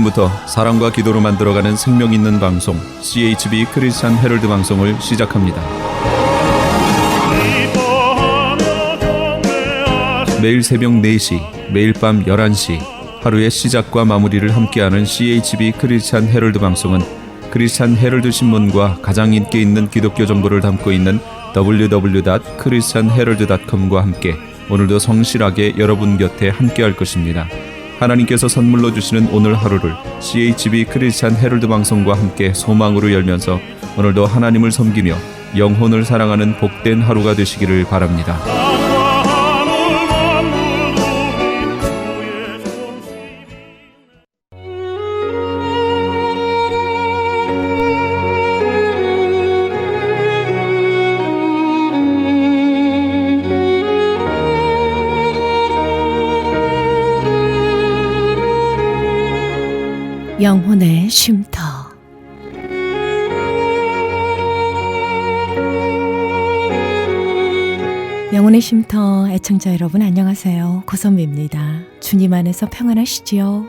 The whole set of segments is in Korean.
지금부터 사랑과 기도로 만들어가는 생명 있는 방송 CHB 크리스찬 헤럴드 방송을 시작합니다. 매일 새벽 4시, 매일 밤 11시 하루의 시작과 마무리를 함께하는 CHB 크리스찬 헤럴드 방송은 크리스찬 헤럴드 신문과 가장 인기 있는 기독교 정보를 담고 있는 www.christianherald.com과 함께 오늘도 성실하게 여러분 곁에 함께할 것입니다. 하나님께서 선물로 주시는 오늘 하루를 CHB 크리스찬 헤럴드 방송과 함께 소망으로 열면서 오늘도 하나님을 섬기며 영혼을 사랑하는 복된 하루가 되시기를 바랍니다. 영혼의 쉼터. 영혼의 쉼터 애청자 여러분 안녕하세요. 고선미입니다. 주님 안에서 평안하시지요?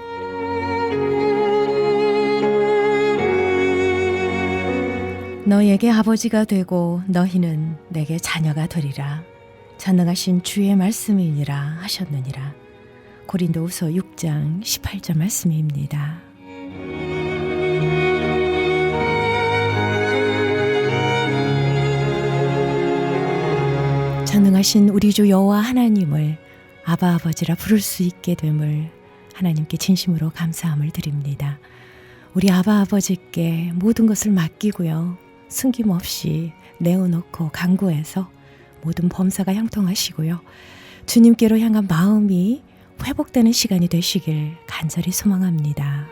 너에게 아버지가 되고 너희는 내게 자녀가 되리라. 전능하신 주의 말씀이니라 하셨느니라. 고린도후서 6장 18절 말씀입니다. 전능하신 우리 주 여호와 하나님을 아바 아버지라 부를 수 있게 됨을 하나님께 진심으로 감사함을 드립니다. 우리 아바 아버지께 모든 것을 맡기고요. 숨김없이 내어놓고 간구해서 모든 범사가 형통하시고요. 주님께로 향한 마음이 회복되는 시간이 되시길 간절히 소망합니다.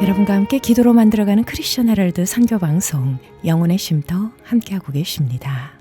여러분과 함께 기도로 만들어가는 크리스천 헤럴드 선교방송 영혼의 쉼터 함께하고 계십니다.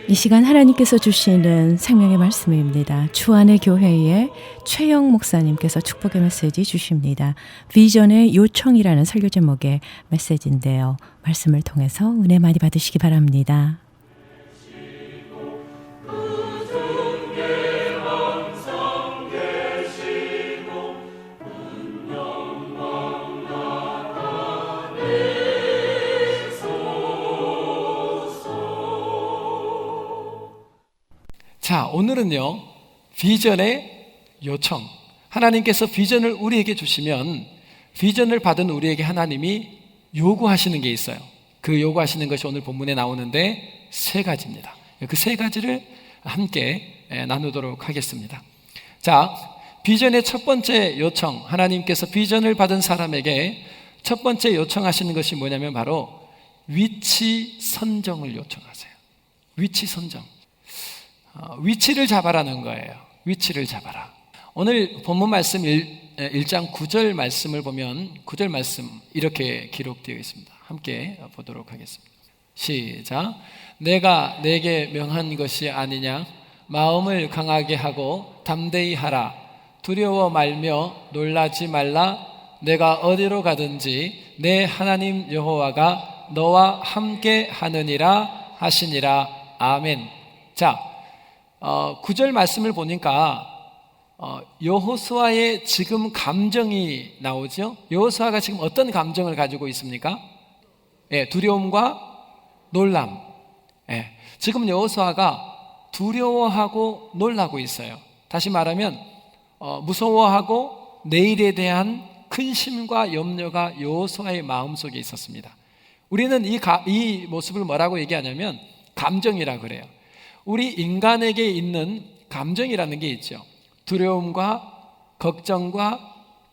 이 시간 하나님께서 주시는 생명의 말씀입니다. 주안의 교회의 최영 목사님께서 축복의 메시지 주십니다. 비전의 요청이라는 설교 제목의 메시지인데요. 말씀을 통해서 은혜 많이 받으시기 바랍니다. 자, 오늘은요, 비전의 요청. 하나님께서 비전을 우리에게 주시면 비전을 받은 우리에게 하나님이 요구하시는 게 있어요. 그 요구하시는 것이 오늘 본문에 나오는데 세 가지입니다. 그 세 가지를 함께 나누도록 하겠습니다. 자, 비전의 첫 번째 요청. 하나님께서 비전을 받은 사람에게 첫 번째 요청하시는 것이 뭐냐면 바로 위치 선정을 요청하세요. 위치 선정. 위치를 잡아라는 거예요. 위치를 잡아라. 오늘 본문 말씀 1장 9절 말씀을 보면 9절 말씀 이렇게 기록되어 있습니다. 함께 보도록 하겠습니다. 시작. 내가 내게 명한 것이 아니냐? 마음을 강하게 하고 담대히 하라. 두려워 말며 놀라지 말라. 내가 어디로 가든지 내 하나님 여호와가 너와 함께 하느니라 하시니라. 아멘. 자, 9절 말씀을 보니까 여호수아의 지금 감정이 나오죠. 여호수아가 지금 어떤 감정을 가지고 있습니까? 두려움과 놀람. 지금 여호수아가 두려워하고 놀라고 있어요. 다시 말하면 무서워하고 내일에 대한 근심과 염려가 여호수아의 마음속에 있었습니다. 우리는 이 모습을 뭐라고 얘기하냐면 감정이라 그래요. 우리 인간에게 있는 감정이라는 게 있죠. 두려움과 걱정과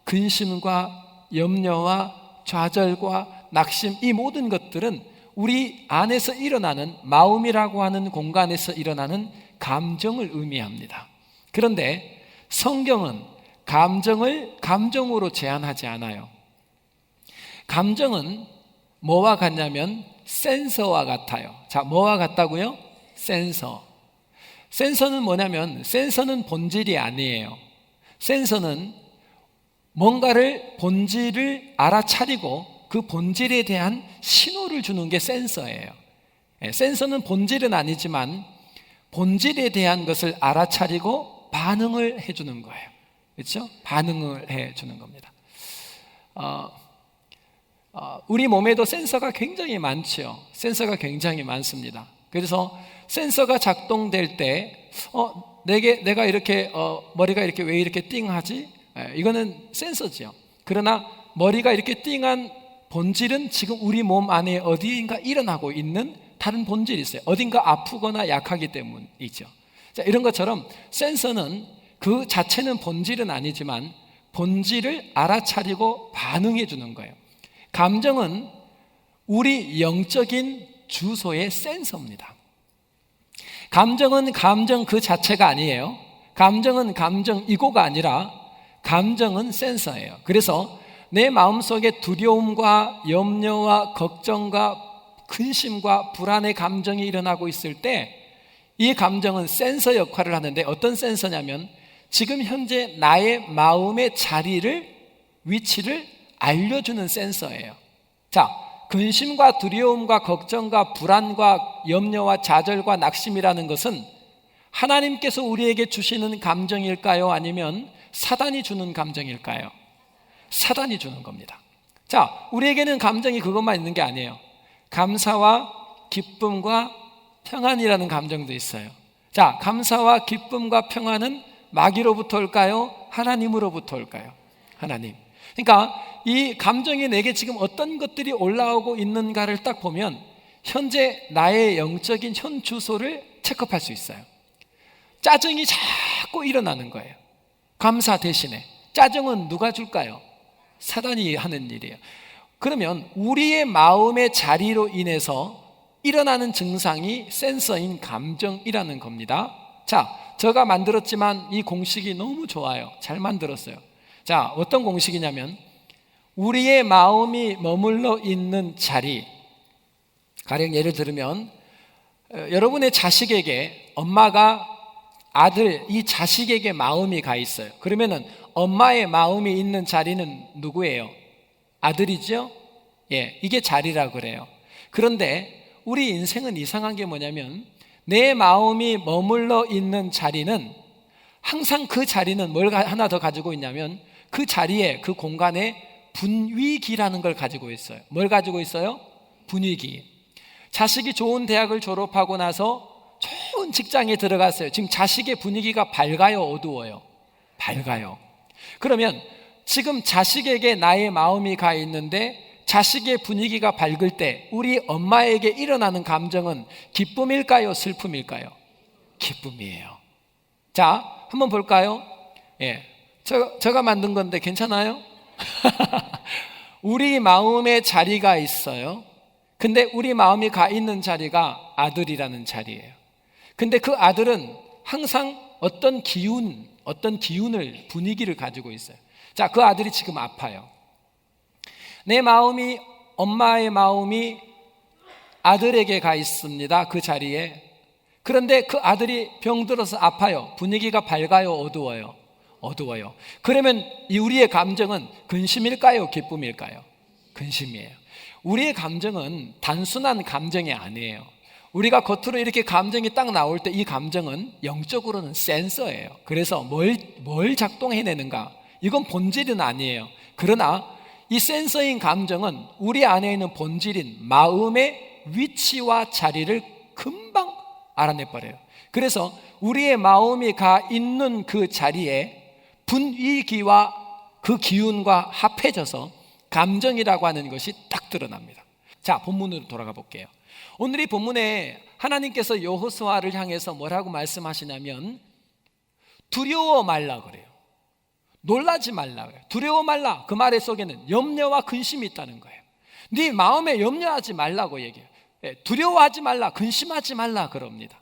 근심과 염려와 좌절과 낙심, 이 모든 것들은 우리 안에서 일어나는 마음이라고 하는 공간에서 일어나는 감정을 의미합니다. 그런데 성경은 감정을 감정으로 제한하지 않아요. 감정은 뭐와 같냐면 센서와 같아요. 자, 뭐와 같다고요? 센서. 센서는 뭐냐면 센서는 본질이 아니에요. 센서는 뭔가를 본질을 알아차리고 그 본질에 대한 신호를 주는 게 센서예요. 센서는 본질은 아니지만 본질에 대한 것을 알아차리고 반응을 해주는 거예요. 그렇죠? 반응을 해주는 겁니다. 우리 몸에도 센서가 굉장히 많죠. 센서가 굉장히 많습니다. 그래서 센서가 작동될 때 내가 이렇게 머리가 이렇게 왜 이렇게 띵하지? 이거는 센서죠. 그러나 머리가 이렇게 띵한 본질은 지금 우리 몸 안에 어디인가 일어나고 있는 다른 본질이 있어요. 어딘가 아프거나 약하기 때문이죠. 자, 이런 것처럼 센서는 그 자체는 본질은 아니지만 본질을 알아차리고 반응해 주는 거예요. 감정은 우리 영적인 주소의 센서입니다. 감정은 감정 그 자체가 아니에요. 감정은 감정이고가 아니라 감정은 센서예요. 그래서 내 마음속에 두려움과 염려와 걱정과 근심과 불안의 감정이 일어나고 있을 때 이 감정은 센서 역할을 하는데 어떤 센서냐면 지금 현재 나의 마음의 자리를, 위치를 알려주는 센서예요. 자, 근심과 두려움과 걱정과 불안과 염려와 좌절과 낙심이라는 것은 하나님께서 우리에게 주시는 감정일까요? 아니면 사단이 주는 감정일까요? 사단이 주는 겁니다. 자, 우리에게는 감정이 그것만 있는 게 아니에요. 감사와 기쁨과 평안이라는 감정도 있어요. 자, 감사와 기쁨과 평안은 마귀로부터 올까요? 하나님으로부터 올까요? 하나님. 그러니까 이 감정이 내게 지금 어떤 것들이 올라오고 있는가를 딱 보면 현재 나의 영적인 현 주소를 체크할 수 있어요. 짜증이 자꾸 일어나는 거예요. 감사 대신에 짜증은 누가 줄까요? 사단이 하는 일이에요. 그러면 우리의 마음의 자리로 인해서 일어나는 증상이 센서인 감정이라는 겁니다. 자, 제가 만들었지만 이 공식이 너무 좋아요. 잘 만들었어요. 자, 어떤 공식이냐면 우리의 마음이 머물러 있는 자리, 가령 예를 들면 여러분의 자식에게 엄마가 아들, 이 자식에게 마음이 가 있어요. 그러면은 엄마의 마음이 있는 자리는 누구예요? 아들이죠? 예, 이게 자리라 그래요. 그런데 우리 인생은 이상한 게 뭐냐면 내 마음이 머물러 있는 자리는 항상 그 자리는 뭘 하나 더 가지고 있냐면 그 자리에, 그 공간에 분위기라는 걸 가지고 있어요. 뭘 가지고 있어요? 분위기. 자식이 좋은 대학을 졸업하고 나서 좋은 직장에 들어갔어요. 지금 자식의 분위기가 밝아요, 어두워요? 밝아요. 그러면 지금 자식에게 나의 마음이 가 있는데 자식의 분위기가 밝을 때 우리 엄마에게 일어나는 감정은 기쁨일까요? 슬픔일까요? 기쁨이에요. 자, 한번 볼까요? 예, 제가 만든 건데 괜찮아요? 우리 마음의 자리가 있어요. 근데 우리 마음이 가 있는 자리가 아들이라는 자리예요. 근데 그 아들은 항상 어떤 기운을, 분위기를 가지고 있어요. 자, 그 아들이 지금 아파요. 내 마음이, 엄마의 마음이 아들에게 가 있습니다. 그 자리에. 그런데 그 아들이 병들어서 아파요. 분위기가 밝아요, 어두워요? 어두워요. 그러면 우리의 감정은 근심일까요? 기쁨일까요? 근심이에요. 우리의 감정은 단순한 감정이 아니에요. 우리가 겉으로 이렇게 감정이 딱 나올 때 이 감정은 영적으로는 센서예요. 그래서 뭘 작동해내는가? 이건 본질은 아니에요. 그러나 이 센서인 감정은 우리 안에 있는 본질인 마음의 위치와 자리를 금방 알아내버려요. 그래서 우리의 마음이 가 있는 그 자리에 분위기와 그 기운과 합해져서 감정이라고 하는 것이 딱 드러납니다. 자, 본문으로 돌아가 볼게요. 오늘 이 본문에 하나님께서 여호수아를 향해서 뭐라고 말씀하시냐면 두려워 말라 그래요. 놀라지 말라 그래요. 두려워 말라. 그 말의 속에는 염려와 근심이 있다는 거예요. 네 마음에 염려하지 말라고 얘기해요. 두려워하지 말라, 근심하지 말라 그럽니다.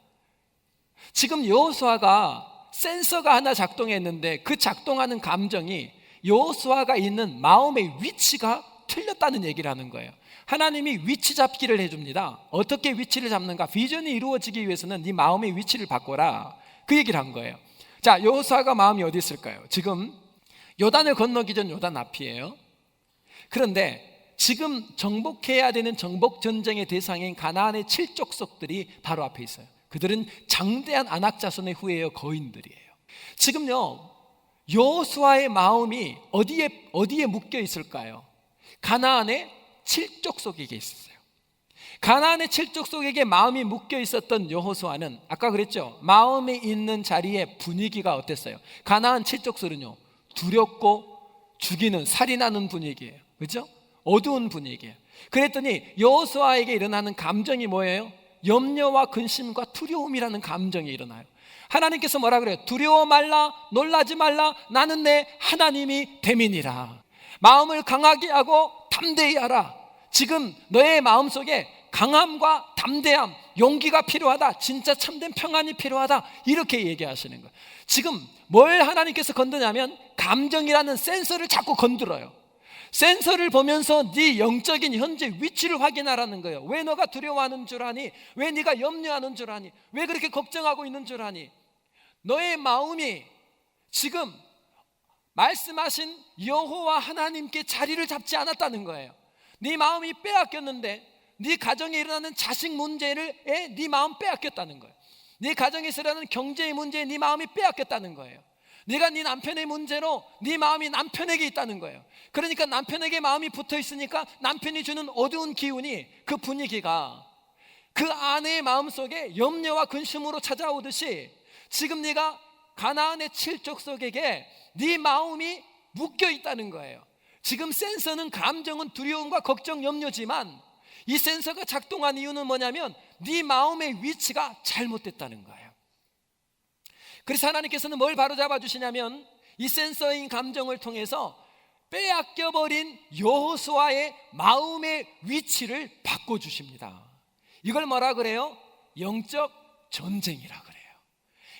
지금 여호수아가 센서가 하나 작동했는데 그 작동하는 감정이 여호수아가 있는 마음의 위치가 틀렸다는 얘기를 하는 거예요. 하나님이 위치 잡기를 해줍니다. 어떻게 위치를 잡는가? 비전이 이루어지기 위해서는 네 마음의 위치를 바꿔라. 그 얘기를 한 거예요. 자, 여호수아가 마음이 어디 있을까요? 지금 요단을 건너기 전 요단 앞이에요. 그런데 지금 정복해야 되는 정복 전쟁의 대상인 가나안의 7족속들이 바로 앞에 있어요. 그들은 장대한 아낙 자손의 후예요, 거인들이에요. 지금요, 여호수아의 마음이 어디에 묶여 있을까요? 가나안의 7족속에게 있었어요. 가나안의 7족속에게 마음이 묶여 있었던 여호수아는 아까 그랬죠? 마음이 있는 자리의 분위기가 어땠어요? 가나안 7족속은요, 두렵고 죽이는, 살인하는 분위기예요. 그렇죠? 어두운 분위기예요. 그랬더니 여호수아에게 일어나는 감정이 뭐예요? 염려와 근심과 두려움이라는 감정이 일어나요. 하나님께서 뭐라 그래요? 두려워 말라, 놀라지 말라, 나는 내 하나님이 됨이니라. 마음을 강하게 하고 담대히 하라. 지금 너의 마음속에 강함과 담대함, 용기가 필요하다. 진짜 참된 평안이 필요하다. 이렇게 얘기하시는 거예요. 지금 뭘 하나님께서 건드냐면 감정이라는 센서를 자꾸 건드려요. 센서를 보면서 네 영적인 현재 위치를 확인하라는 거예요. 왜 너가 두려워하는 줄 아니? 왜 네가 염려하는 줄 아니? 왜 그렇게 걱정하고 있는 줄 아니? 너의 마음이 지금 말씀하신 여호와 하나님께 자리를 잡지 않았다는 거예요. 네 마음이 빼앗겼는데 네 가정에 일어나는 자식 문제를 네 마음 빼앗겼다는 거예요. 네 가정에서 일어나는 경제의 문제에 네 마음이 빼앗겼다는 거예요. 네가 네 남편의 문제로 네 마음이 남편에게 있다는 거예요. 그러니까 남편에게 마음이 붙어 있으니까 남편이 주는 어두운 기운이, 그 분위기가 그 아내의 마음속에 염려와 근심으로 찾아오듯이 지금 네가 가나안의 7족속에게 네 마음이 묶여 있다는 거예요. 지금 센서는 감정은 두려움과 걱정, 염려지만 이 센서가 작동한 이유는 뭐냐면 네 마음의 위치가 잘못됐다는 거예요. 그래서 하나님께서는 뭘 바로잡아 주시냐면 이 센서인 감정을 통해서 빼앗겨버린 여호수아의 마음의 위치를 바꿔주십니다. 이걸 뭐라 그래요? 영적 전쟁이라 그래요.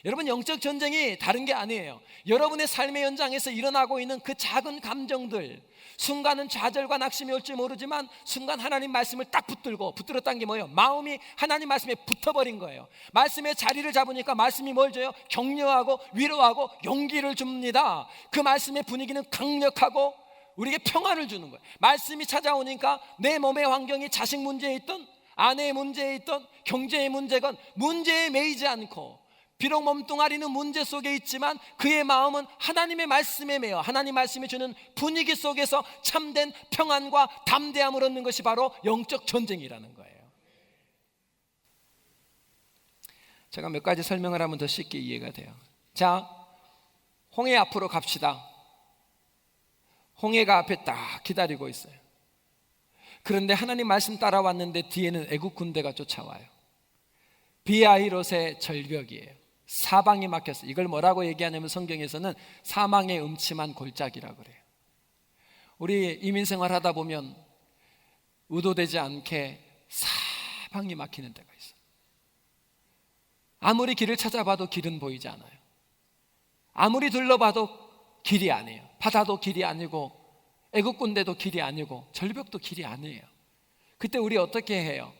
여러분, 영적 전쟁이 다른 게 아니에요. 여러분의 삶의 현장에서 일어나고 있는 그 작은 감정들, 순간은 좌절과 낙심이 올지 모르지만 순간 하나님 말씀을 딱 붙들었다는 게 뭐예요? 마음이 하나님 말씀에 붙어버린 거예요. 말씀의 자리를 잡으니까 말씀이 뭘 줘요? 격려하고 위로하고 용기를 줍니다. 그 말씀의 분위기는 강력하고 우리에게 평안을 주는 거예요. 말씀이 찾아오니까 내 몸의 환경이 자식 문제에 있던, 아내의 문제에 있던, 경제의 문제건 문제에 매이지 않고, 비록 몸뚱아리는 문제 속에 있지만 그의 마음은 하나님의 말씀에 매여 하나님 말씀이 주는 분위기 속에서 참된 평안과 담대함을 얻는 것이 바로 영적 전쟁이라는 거예요. 제가 몇 가지 설명을 하면 더 쉽게 이해가 돼요. 자, 홍해 앞으로 갑시다. 홍해가 앞에 딱 기다리고 있어요. 그런데 하나님 말씀 따라왔는데 뒤에는 애국 군대가 쫓아와요. 비아히롯의 절벽이에요. 사방이 막혔어요. 이걸 뭐라고 얘기하냐면 성경에서는 사망의 음침한 골짜기라고 그래요. 우리 이민생활 하다 보면 의도되지 않게 사방이 막히는 데가 있어요. 아무리 길을 찾아봐도 길은 보이지 않아요. 아무리 둘러봐도 길이 아니에요. 바다도 길이 아니고 애국군대도 길이 아니고 절벽도 길이 아니에요. 그때 우리 어떻게 해요?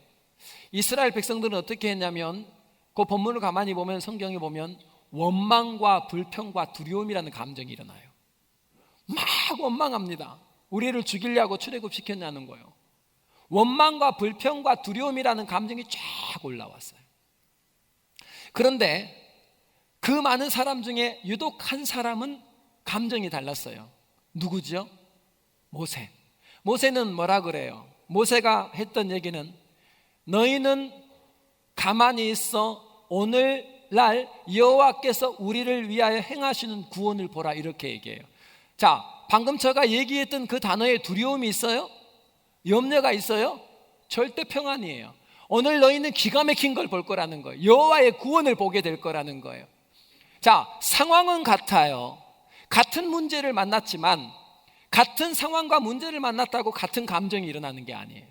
이스라엘 백성들은 어떻게 했냐면 그 본문을 가만히 보면, 성경에 보면 원망과 불평과 두려움이라는 감정이 일어나요. 막 원망합니다. 우리를 죽이려고 출애굽시켰냐는 거예요. 원망과 불평과 두려움이라는 감정이 쫙 올라왔어요. 그런데 그 많은 사람 중에 유독 한 사람은 감정이 달랐어요. 누구죠? 모세. 모세는 뭐라 그래요? 모세가 했던 얘기는 너희는 가만히 있어 오늘날 여호와께서 우리를 위하여 행하시는 구원을 보라, 이렇게 얘기해요. 자, 방금 제가 얘기했던 그 단어에 두려움이 있어요? 염려가 있어요? 절대 평안이에요. 오늘 너희는 기가 막힌 걸 볼 거라는 거예요. 여호와의 구원을 보게 될 거라는 거예요. 자, 상황은 같아요. 같은 문제를 만났지만 같은 상황과 문제를 만났다고 같은 감정이 일어나는 게 아니에요.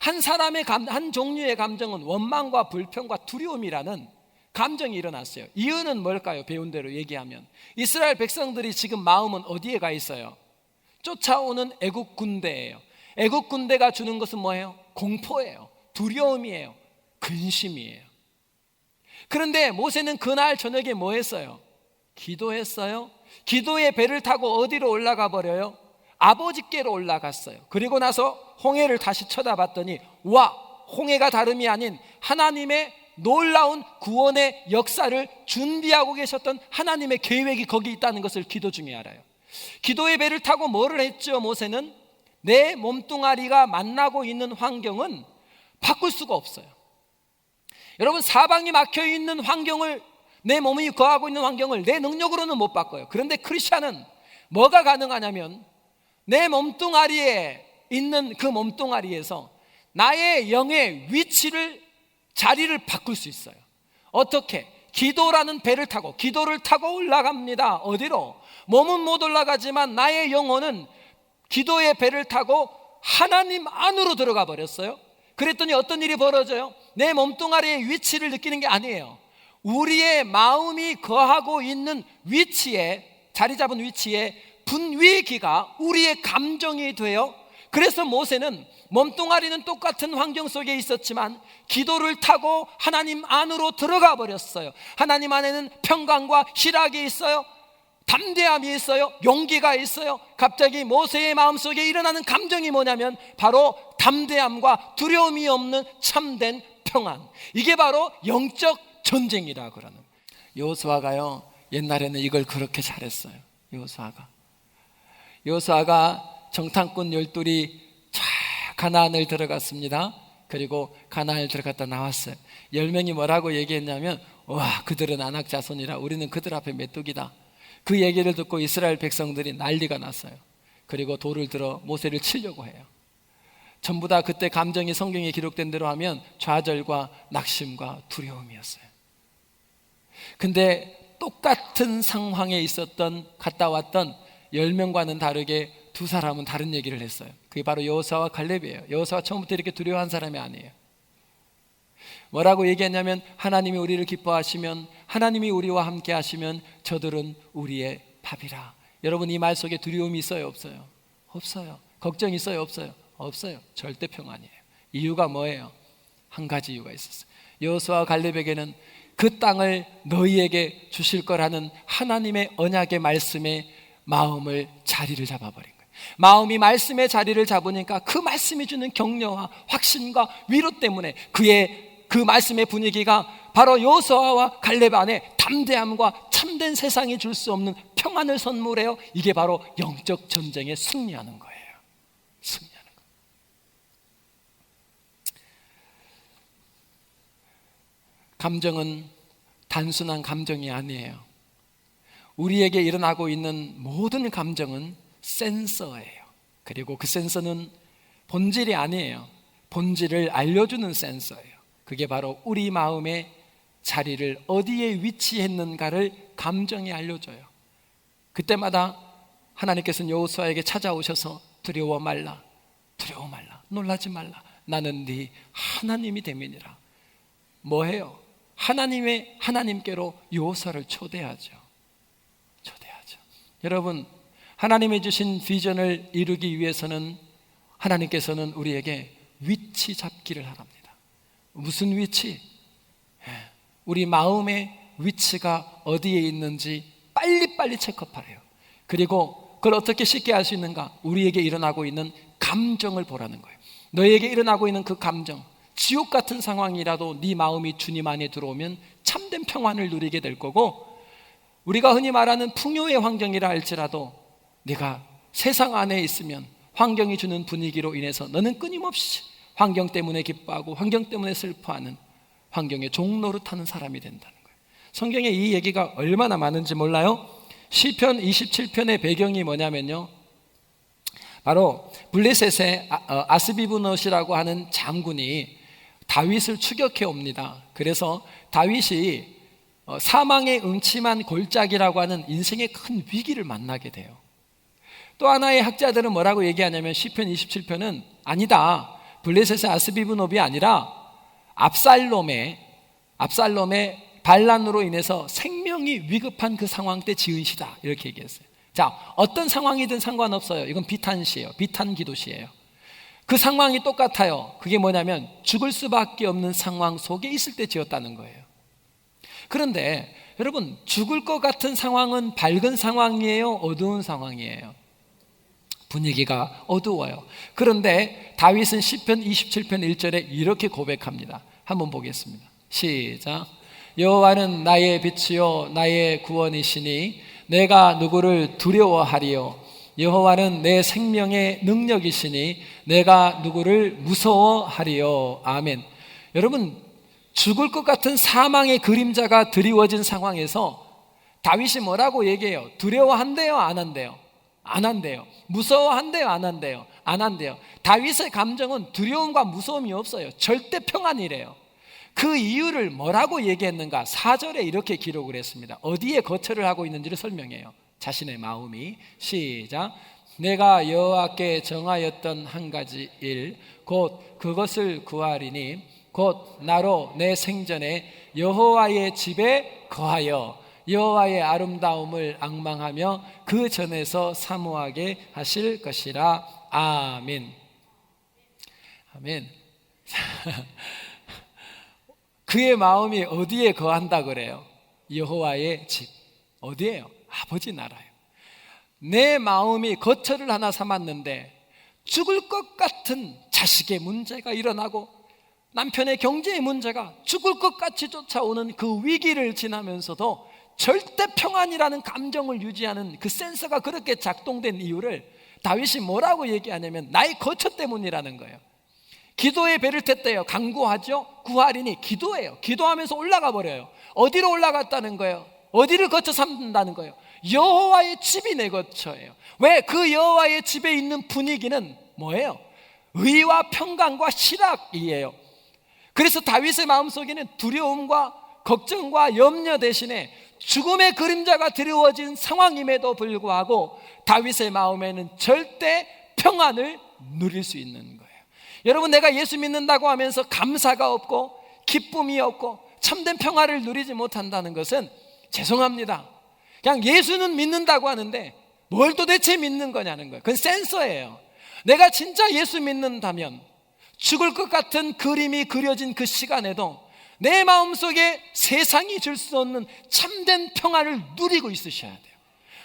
한 사람의 한 종류의 감정은 원망과 불평과 두려움이라는 감정이 일어났어요. 이유는 뭘까요? 배운 대로 얘기하면 이스라엘 백성들이 지금 마음은 어디에 가 있어요? 쫓아오는 애국 군대예요. 애국 군대가 주는 것은 뭐예요? 공포예요. 두려움이에요. 근심이에요. 그런데 모세는 그날 저녁에 뭐 했어요? 기도했어요. 기도의 배를 타고 어디로 올라가 버려요? 아버지께로 올라갔어요. 그리고 나서 홍해를 다시 쳐다봤더니 와, 홍해가 다름이 아닌 하나님의 놀라운 구원의 역사를 준비하고 계셨던 하나님의 계획이 거기 있다는 것을 기도 중에 알아요. 기도의 배를 타고 뭐를 했죠? 모세는 내 몸뚱아리가 만나고 있는 환경은 바꿀 수가 없어요. 여러분, 사방이 막혀 있는 환경을, 내 몸이 거하고 있는 환경을 내 능력으로는 못 바꿔요. 그런데 크리스찬은 뭐가 가능하냐면 내 몸뚱아리에 있는 그 몸뚱아리에서 나의 영의 위치를, 자리를 바꿀 수 있어요. 어떻게? 기도라는 배를 타고, 기도를 타고 올라갑니다. 어디로? 몸은 못 올라가지만 나의 영혼은 기도의 배를 타고 하나님 안으로 들어가 버렸어요. 그랬더니 어떤 일이 벌어져요? 내 몸뚱아리의 위치를 느끼는 게 아니에요. 우리의 마음이 거하고 있는 위치에, 자리 잡은 위치에 분위기가 우리의 감정이 돼요. 그래서 모세는 몸뚱아리는 똑같은 환경 속에 있었지만 기도를 타고 하나님 안으로 들어가 버렸어요. 하나님 안에는 평강과 희락이 있어요. 담대함이 있어요. 용기가 있어요. 갑자기 모세의 마음속에 일어나는 감정이 뭐냐면 바로 담대함과 두려움이 없는 참된 평안. 이게 바로 영적 전쟁이라 그러는. 여호수아가요, 옛날에는 이걸 그렇게 잘했어요. 여호수아가 정탐꾼 12이 쫙 가나안을 들어갔습니다. 그리고 가나안을 들어갔다 나왔어요. 10명이 뭐라고 얘기했냐면 와, 그들은 아낙 자손이라 우리는 그들 앞에 메뚜기다. 그 얘기를 듣고 이스라엘 백성들이 난리가 났어요. 그리고 돌을 들어 모세를 치려고 해요. 전부 다 그때 감정이 성경에 기록된 대로 하면 좌절과 낙심과 두려움이었어요. 근데 똑같은 상황에 갔다 왔던 10명과는 다르게 두 사람은 다른 얘기를 했어요. 그게 바로 여호수아와 갈렙이에요. 여호수아가 처음부터 이렇게 두려워한 사람이 아니에요. 뭐라고 얘기했냐면 하나님이 우리를 기뻐하시면, 하나님이 우리와 함께 하시면 저들은 우리의 밥이라. 여러분, 이 말 속에 두려움이 있어요, 없어요? 없어요. 걱정이 있어요, 없어요? 없어요. 절대 평안이에요. 이유가 뭐예요? 한 가지 이유가 있었어요. 여호수아와 갈렙에게는 그 땅을 너희에게 주실 거라는 하나님의 언약의 말씀에 마음을, 자리를 잡아버린 거예요. 마음이 말씀의 자리를 잡으니까 그 말씀이 주는 격려와 확신과 위로 때문에 그 말씀의 분위기가 바로 여호수아와 갈렙 안에 담대함과 참된 세상이 줄 수 없는 평안을 선물해요. 이게 바로 영적 전쟁에 승리하는 거예요. 승리하는 거예요. 감정은 단순한 감정이 아니에요. 우리에게 일어나고 있는 모든 감정은 센서예요. 그리고 그 센서는 본질이 아니에요. 본질을 알려주는 센서예요. 그게 바로 우리 마음의 자리를 어디에 위치했는가를 감정이 알려줘요. 그때마다 하나님께서는 여호수아에게 찾아오셔서 두려워 말라, 두려워 말라, 놀라지 말라. 나는 네 하나님이 됨이니라. 뭐해요? 하나님께로 여호수아를 초대하죠. 여러분, 하나님이 주신 비전을 이루기 위해서는 하나님께서는 우리에게 위치 잡기를 하랍니다. 무슨 위치? 우리 마음의 위치가 어디에 있는지 빨리빨리 체크하래요. 그리고 그걸 어떻게 쉽게 알 수 있는가? 우리에게 일어나고 있는 감정을 보라는 거예요. 너에게 일어나고 있는 그 감정, 지옥 같은 상황이라도 네 마음이 주님 안에 들어오면 참된 평안을 누리게 될 거고, 우리가 흔히 말하는 풍요의 환경이라 할지라도 네가 세상 안에 있으면 환경이 주는 분위기로 인해서 너는 끊임없이 환경 때문에 기뻐하고 환경 때문에 슬퍼하는 환경의 종노릇하는 사람이 된다는 거예요. 성경에 이 얘기가 얼마나 많은지 몰라요? 시편 27편의 배경이 뭐냐면요, 바로 블레셋의 아스비브노시라고 하는 장군이 다윗을 추격해 옵니다. 그래서 다윗이 사망의 음침한 골짜기라고 하는 인생의 큰 위기를 만나게 돼요. 또 하나의 학자들은 뭐라고 얘기하냐면 시편 27편은 아니다, 블레셋의 아스비브노비 아니라 압살롬의 반란으로 인해서 생명이 위급한 그 상황 때 지은 시다, 이렇게 얘기했어요. 자, 어떤 상황이든 상관없어요. 이건 비탄시예요. 비탄 기도시예요. 그 상황이 똑같아요. 그게 뭐냐면 죽을 수밖에 없는 상황 속에 있을 때 지었다는 거예요. 그런데 여러분, 죽을 것 같은 상황은 밝은 상황이에요? 어두운 상황이에요? 분위기가 어두워요. 그런데 다윗은 시편 27편 1절에 이렇게 고백합니다. 한번 보겠습니다. 시작. 여호와는 나의 빛이요 나의 구원이시니 내가 누구를 두려워하리요. 여호와는 내 생명의 능력이시니 내가 누구를 무서워하리요. 아멘. 여러분, 죽을 것 같은 사망의 그림자가 드리워진 상황에서 다윗이 뭐라고 얘기해요? 두려워한대요? 안 한대요? 안 한대요. 무서워한대요? 안 한대요? 안 한대요. 다윗의 감정은 두려움과 무서움이 없어요. 절대 평안이래요. 그 이유를 뭐라고 얘기했는가? 4절에 이렇게 기록을 했습니다. 어디에 거처를 하고 있는지를 설명해요. 자신의 마음이. 시작. 내가 여호와께 정하였던 한 가지 일 곧 그것을 구하리니 곧 나로 내 생전에 여호와의 집에 거하여 여호와의 아름다움을 앙망하며 그 전에서 사모하게 하실 것이라. 아멘. 아멘. 그의 마음이 어디에 거한다 그래요? 여호와의 집. 어디예요? 아버지 나라예요. 내 마음이 거처를 하나 삼았는데 죽을 것 같은 자식의 문제가 일어나고 남편의 경제의 문제가 죽을 것 같이 쫓아오는 그 위기를 지나면서도 절대 평안이라는 감정을 유지하는 그 센서가 그렇게 작동된 이유를 다윗이 뭐라고 얘기하냐면 나의 거처 때문이라는 거예요. 기도의 배를 탔대요. 간구하죠. 구하리니 기도해요. 기도하면서 올라가 버려요. 어디로 올라갔다는 거예요? 어디를 거쳐 삼는다는 거예요? 여호와의 집이 내 거처예요. 왜? 그 여호와의 집에 있는 분위기는 뭐예요? 의와 평강과 실학이에요. 그래서 다윗의 마음속에는 두려움과 걱정과 염려 대신에 죽음의 그림자가 드리워진 상황임에도 불구하고 다윗의 마음에는 절대 평안을 누릴 수 있는 거예요. 여러분, 내가 예수 믿는다고 하면서 감사가 없고 기쁨이 없고 참된 평화를 누리지 못한다는 것은 죄송합니다. 그냥 예수는 믿는다고 하는데 뭘 도대체 믿는 거냐는 거예요. 그건 센서예요. 내가 진짜 예수 믿는다면 죽을 것 같은 그림이 그려진 그 시간에도 내 마음속에 세상이 줄 수 없는 참된 평안을 누리고 있으셔야 돼요.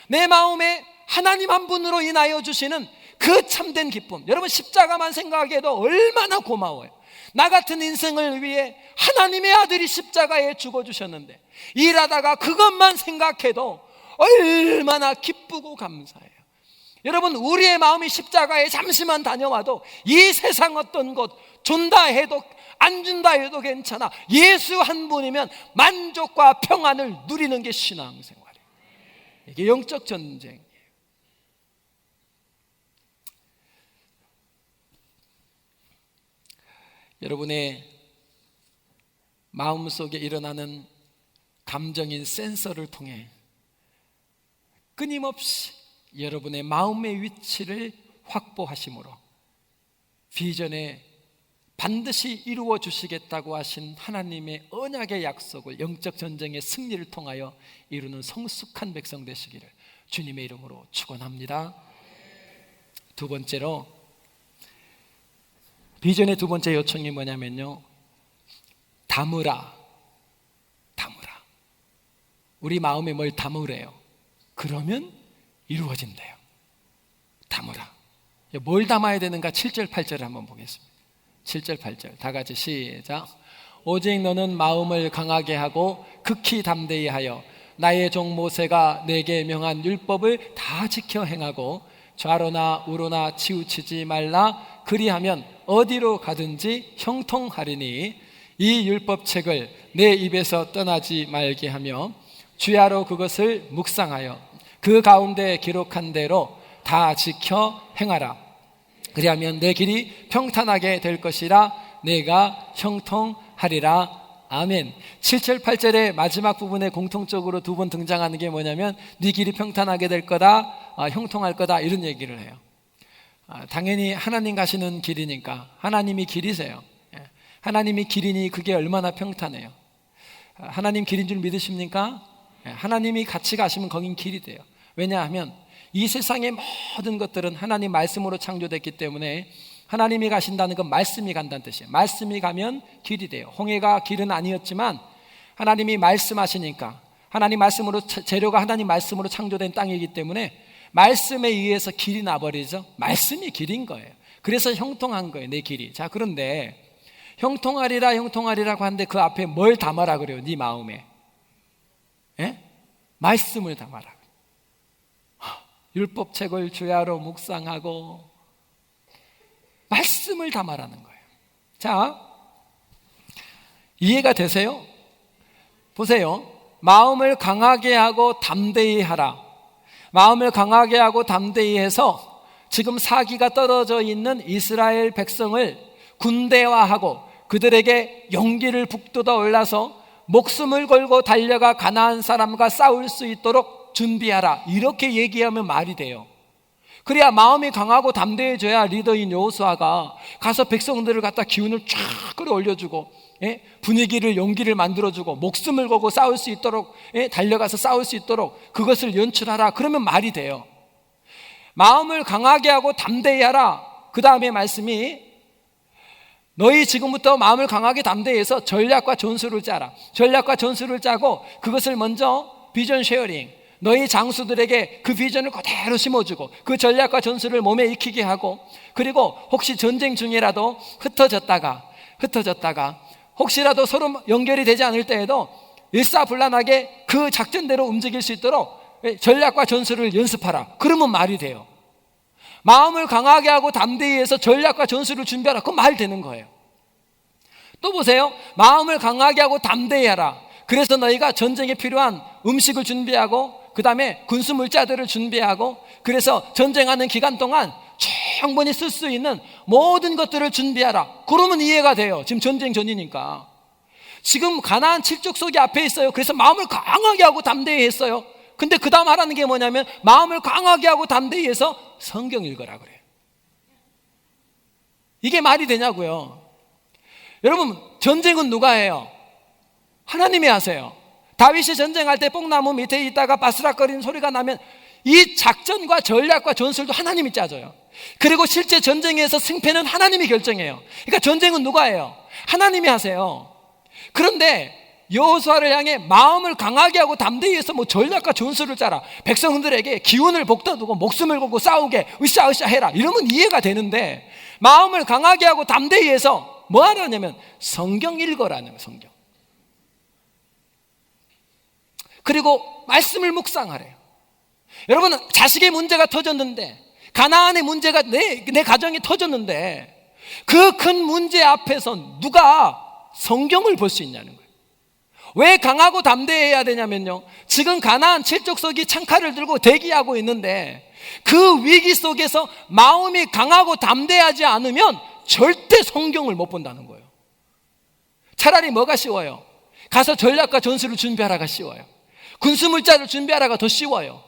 내 마음에 하나님 한 분으로 인하여 주시는 그 참된 기쁨. 여러분, 십자가만 생각해도 얼마나 고마워요. 나 같은 인생을 위해 하나님의 아들이 십자가에 죽어주셨는데 일하다가 그것만 생각해도 얼마나 기쁘고 감사해요. 여러분, 우리의 마음이 십자가에 잠시만 다녀와도 이 세상 어떤 것 준다 해도 안 준다 해도 괜찮아. 예수 한 분이면 만족과 평안을 누리는 게 신앙생활이에요. 이게 영적 전쟁이에요. 여러분의 마음속에 일어나는 감정인 센서를 통해 끊임없이 여러분의 마음의 위치를 확보하심으로 비전에 반드시 이루어 주시겠다고 하신 하나님의 언약의 약속을 영적 전쟁의 승리를 통하여 이루는 성숙한 백성 되시기를 주님의 이름으로 축원합니다. 두 번째로, 비전의 두 번째 요청이 뭐냐면요, 담으라. 우리 마음에 뭘 담으래요? 그러면 이루어진대요. 담으라. 뭘 담아야 되는가? 7절 8절을 한번 보겠습니다. 7절 8절 다 같이 시작. 오직 너는 마음을 강하게 하고 극히 담대히 하여 나의 종 모세가 내게 명한 율법을 다 지켜 행하고 좌로나 우로나 치우치지 말라. 그리하면 어디로 가든지 형통하리니 이 율법책을 내 입에서 떠나지 말게 하며 주야로 그것을 묵상하여 그 가운데 기록한 대로 다 지켜 행하라. 그리하면 내 길이 평탄하게 될 것이라. 내가 형통하리라. 아멘. 7절 8절의 마지막 부분에 공통적으로 두 번 등장하는 게 뭐냐면 네 길이 평탄하게 될 거다, 형통할 거다, 이런 얘기를 해요. 당연히 하나님 가시는 길이니까 하나님이 길이세요. 하나님이 길이니 그게 얼마나 평탄해요. 하나님 길인 줄 믿으십니까? 하나님이 같이 가시면 거긴 길이 돼요. 왜냐하면 이 세상의 모든 것들은 하나님 말씀으로 창조됐기 때문에 하나님이 가신다는 건 말씀이 간다는 뜻이에요. 말씀이 가면 길이 돼요. 홍해가 길은 아니었지만 하나님이 말씀하시니까, 하나님 말씀으로, 재료가 하나님 말씀으로 창조된 땅이기 때문에 말씀에 의해서 길이 나버리죠. 말씀이 길인 거예요. 그래서 형통한 거예요, 내 길이. 자, 그런데 형통하리라고 하는데 그 앞에 뭘 담아라 그래요? 네 마음에. 예? 말씀을 담아라. 율법책을 주야로 묵상하고 말씀을 담아라는 거예요. 자, 이해가 되세요? 보세요. 마음을 강하게 하고 담대히 하라. 마음을 강하게 하고 담대히 해서 지금 사기가 떨어져 있는 이스라엘 백성을 군대화하고 그들에게 용기를 북돋아 올라서 목숨을 걸고 달려가 가나안 사람과 싸울 수 있도록 준비하라. 이렇게 얘기하면 말이 돼요. 그래야 마음이 강하고 담대해져야 리더인 여호수아가 가서 백성들을 갖다 기운을 쫙 끌어올려주고, 분위기를, 용기를 만들어주고 목숨을 걸고 싸울 수 있도록, 달려가서 싸울 수 있도록 그것을 연출하라. 그러면 말이 돼요. 마음을 강하게 하고 담대히 하라. 그 다음에 말씀이 너희 지금부터 마음을 강하게 담대해서 전략과 전술을 짜라. 전략과 전술을 짜고 그것을 먼저 비전 쉐어링, 너희 장수들에게 그 비전을 그대로 심어주고 그 전략과 전술을 몸에 익히게 하고, 그리고 혹시 전쟁 중이라도 흩어졌다가 혹시라도 서로 연결이 되지 않을 때에도 일사불란하게 그 작전대로 움직일 수 있도록 전략과 전술을 연습하라. 그러면 말이 돼요. 마음을 강하게 하고 담대히 해서 전략과 전술을 준비하라. 그건 말 되는 거예요. 또 보세요. 마음을 강하게 하고 담대히 하라. 그래서 너희가 전쟁에 필요한 음식을 준비하고 그 다음에 군수물자들을 준비하고, 그래서 전쟁하는 기간 동안 충분히 쓸 수 있는 모든 것들을 준비하라. 그러면 이해가 돼요. 지금 전쟁 전이니까. 지금 가나안 7족속이 앞에 있어요. 그래서 마음을 강하게 하고 담대히 했어요. 근데 그 다음 하라는 게 뭐냐면 마음을 강하게 하고 담대히 해서 성경 읽으라 그래요. 이게 말이 되냐고요. 여러분, 전쟁은 누가 해요? 하나님이 하세요. 다윗이 전쟁할 때 뽕나무 밑에 있다가 바스락거리는 소리가 나면 이 작전과 전략과 전술도 하나님이 짜줘요. 그리고 실제 전쟁에서 승패는 하나님이 결정해요. 그러니까 전쟁은 누가 해요? 하나님이 하세요. 그런데 여호수아를 향해 마음을 강하게 하고 담대히 해서 뭐 전략과 전술을 짜라, 백성들에게 기운을 북돋우고 목숨을 걸고 싸우게 으쌰으쌰 해라, 이러면 이해가 되는데 마음을 강하게 하고 담대히 해서 뭐 하라냐면 성경 읽어라는 거예요. 성경. 그리고 말씀을 묵상하래요. 여러분, 자식의 문제가 터졌는데, 가나안의 문제가 내 가정이 터졌는데 그 큰 문제 앞에서 누가 성경을 볼 수 있냐는 거예요. 왜 강하고 담대해야 되냐면요, 지금 가나안 7족속이 창칼을 들고 대기하고 있는데 그 위기 속에서 마음이 강하고 담대하지 않으면 절대 성경을 못 본다는 거예요. 차라리 뭐가 쉬워요? 가서 전략과 전술을 준비하라가 쉬워요. 군수물자를 준비하라가 더 쉬워요.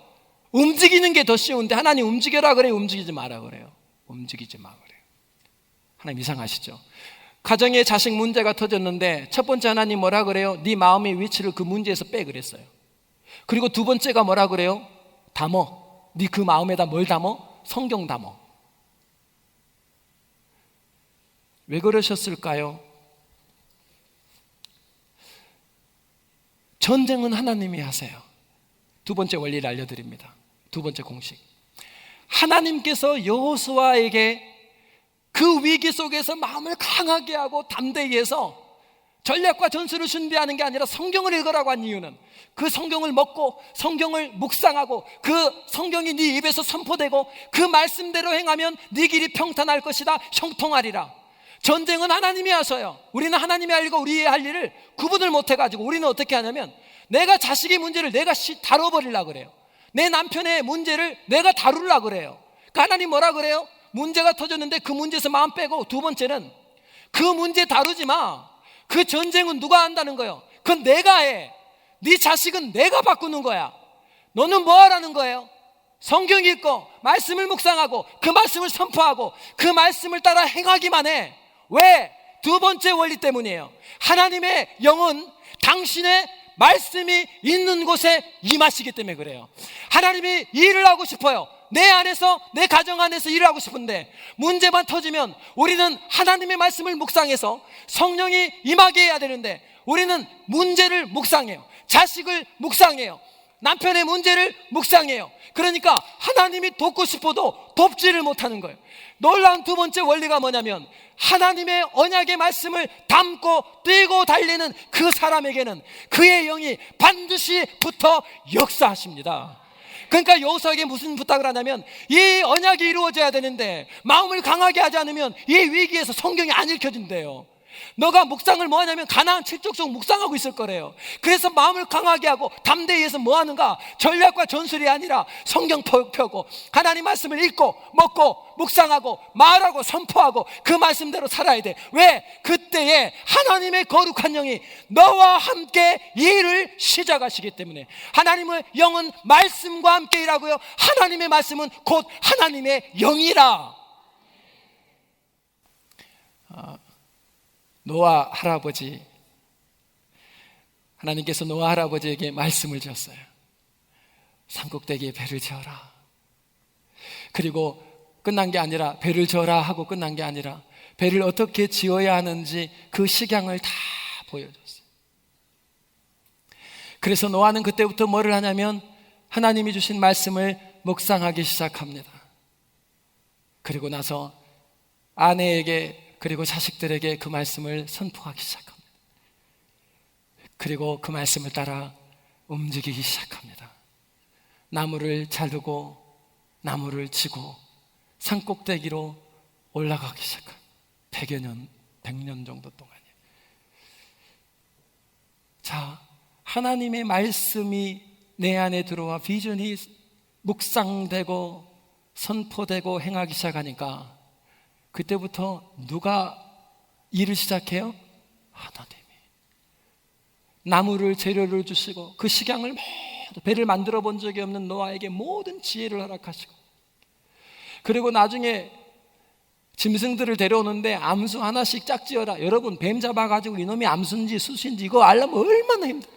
움직이는 게 더 쉬운데 하나님 움직여라 그래요? 움직이지 마라 그래요? 움직이지 마 그래요. 하나님 이상하시죠? 가정에 자식 문제가 터졌는데 첫 번째 하나님 뭐라 그래요? 네 마음의 위치를 그 문제에서 빼 그랬어요. 그리고 두 번째가 뭐라 그래요? 담어. 네 그 마음에다 뭘 담어? 성경 담어. 왜 그러셨을까요? 전쟁은 하나님이 하세요. 두 번째 원리를 알려드립니다. 두 번째 공식. 하나님께서 여호수아에게 그 위기 속에서 마음을 강하게 하고 담대히 해서 전략과 전술을 준비하는 게 아니라 성경을 읽으라고 한 이유는 그 성경을 먹고 성경을 묵상하고 그 성경이 네 입에서 선포되고 그 말씀대로 행하면 네 길이 평탄할 것이다, 형통하리라. 전쟁은 하나님이 하셔요. 우리는 하나님의 일과 우리의 할 일을 구분을 못해가지고 우리는 어떻게 하냐면 내가 자식의 문제를 내가 다뤄버리려고 그래요. 내 남편의 문제를 내가 다루려고 그래요. 그러니까 하나님 뭐라 그래요? 문제가 터졌는데 그 문제에서 마음 빼고, 두 번째는 그 문제 다루지 마. 그 전쟁은 누가 한다는 거예요? 그건 내가 해. 네 자식은 내가 바꾸는 거야. 너는 뭐 하라는 거예요? 성경 읽고 말씀을 묵상하고 그 말씀을 선포하고 그 말씀을 따라 행하기만 해. 왜? 두 번째 원리 때문이에요. 하나님의 영은 당신의 말씀이 있는 곳에 임하시기 때문에 그래요. 하나님이 일을 하고 싶어요. 내 안에서, 내 가정 안에서 일을 하고 싶은데 문제만 터지면 우리는 하나님의 말씀을 묵상해서 성령이 임하게 해야 되는데 우리는 문제를 묵상해요. 자식을 묵상해요. 남편의 문제를 묵상해요. 그러니까 하나님이 돕고 싶어도 돕지를 못하는 거예요. 놀라운 두 번째 원리가 뭐냐면 하나님의 언약의 말씀을 담고 뛰고 달리는 그 사람에게는 그의 영이 반드시 붙어 역사하십니다. 그러니까 여호수아에게 무슨 부탁을 하냐면 이 언약이 이루어져야 되는데 마음을 강하게 하지 않으면 이 위기에서 성경이 안 읽혀진대요. 너가 묵상을 뭐 하냐면 가나안 7족속 묵상하고 있을 거래요. 그래서 마음을 강하게 하고 담대히 해서 뭐 하는가? 전략과 전술이 아니라 성경 펴고 하나님 말씀을 읽고 먹고 묵상하고 말하고 선포하고 그 말씀대로 살아야 돼. 왜? 그때에 하나님의 거룩한 영이 너와 함께 일을 시작하시기 때문에. 하나님의 영은 말씀과 함께 일하고요, 하나님의 말씀은 곧 하나님의 영이라. 노아 할아버지, 하나님께서 노아 할아버지에게 말씀을 주셨어요. 산꼭대기에 배를 지어라. 그리고 끝난 게 아니라 배를 지어라 하고 끝난 게 아니라 배를 어떻게 지어야 하는지 그 식양을 다 보여줬어요. 그래서 노아는 그때부터 뭐를 하냐면 하나님이 주신 말씀을 묵상하기 시작합니다. 그리고 나서 아내에게 그리고 자식들에게 그 말씀을 선포하기 시작합니다. 그리고 그 말씀을 따라 움직이기 시작합니다. 나무를 자르고 나무를 치고 산꼭대기로 올라가기 시작합니다. 100년 정도 동안이에요. 자, 하나님의 말씀이 내 안에 들어와 비전이 묵상되고 선포되고 행하기 시작하니까 그때부터 누가 일을 시작해요? 하나님이. 나무를 재료를 주시고 그 식양을 모두, 배를 만들어 본 적이 없는 노아에게 모든 지혜를 허락하시고, 그리고 나중에 짐승들을 데려오는데 암수 하나씩 짝지어라. 여러분, 뱀 잡아가지고 이놈이 암수인지 수수인지 이거 알려면 얼마나 힘들어.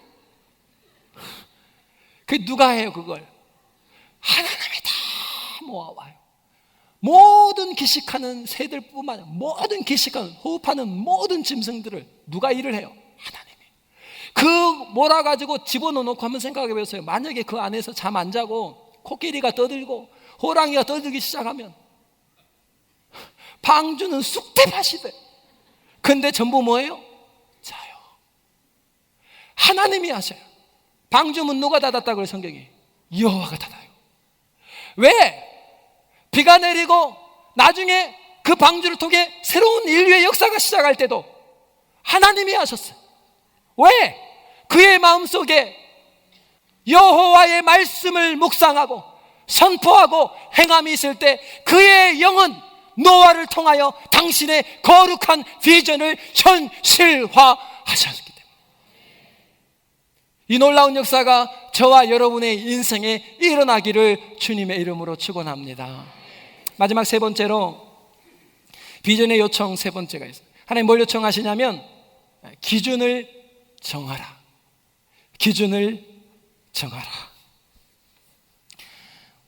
그게 누가 해요? 그걸 하나님이 다 모아와요. 모든 기식하는 새들뿐만 아니라 모든 기식하는, 호흡하는 모든 짐승들을 누가 일을 해요? 하나님이. 그 몰아가지고 집어넣어놓고 한번 생각해 보세요. 만약에 그 안에서 잠 안 자고 코끼리가 떠들고 호랑이가 떠들기 시작하면 방주는 쑥대밭이 돼. 근데 전부 뭐예요? 자요. 하나님이 하셔요. 방주문 누가 닫았다고 그래요? 성경이 여호와가 닫아요. 왜? 비가 내리고 나중에 그 방주를 통해 새로운 인류의 역사가 시작할 때도 하나님이 하셨어요. 왜? 그의 마음속에 여호와의 말씀을 묵상하고 선포하고 행함이 있을 때 그의 영은 노아를 통하여 당신의 거룩한 비전을 현실화하셨기 때문에 이 놀라운 역사가 저와 여러분의 인생에 일어나기를 주님의 이름으로 축원합니다. 마지막 세 번째로 비전의 요청 세 번째가 있어요. 하나님 뭘 요청하시냐면 기준을 정하라. 기준을 정하라.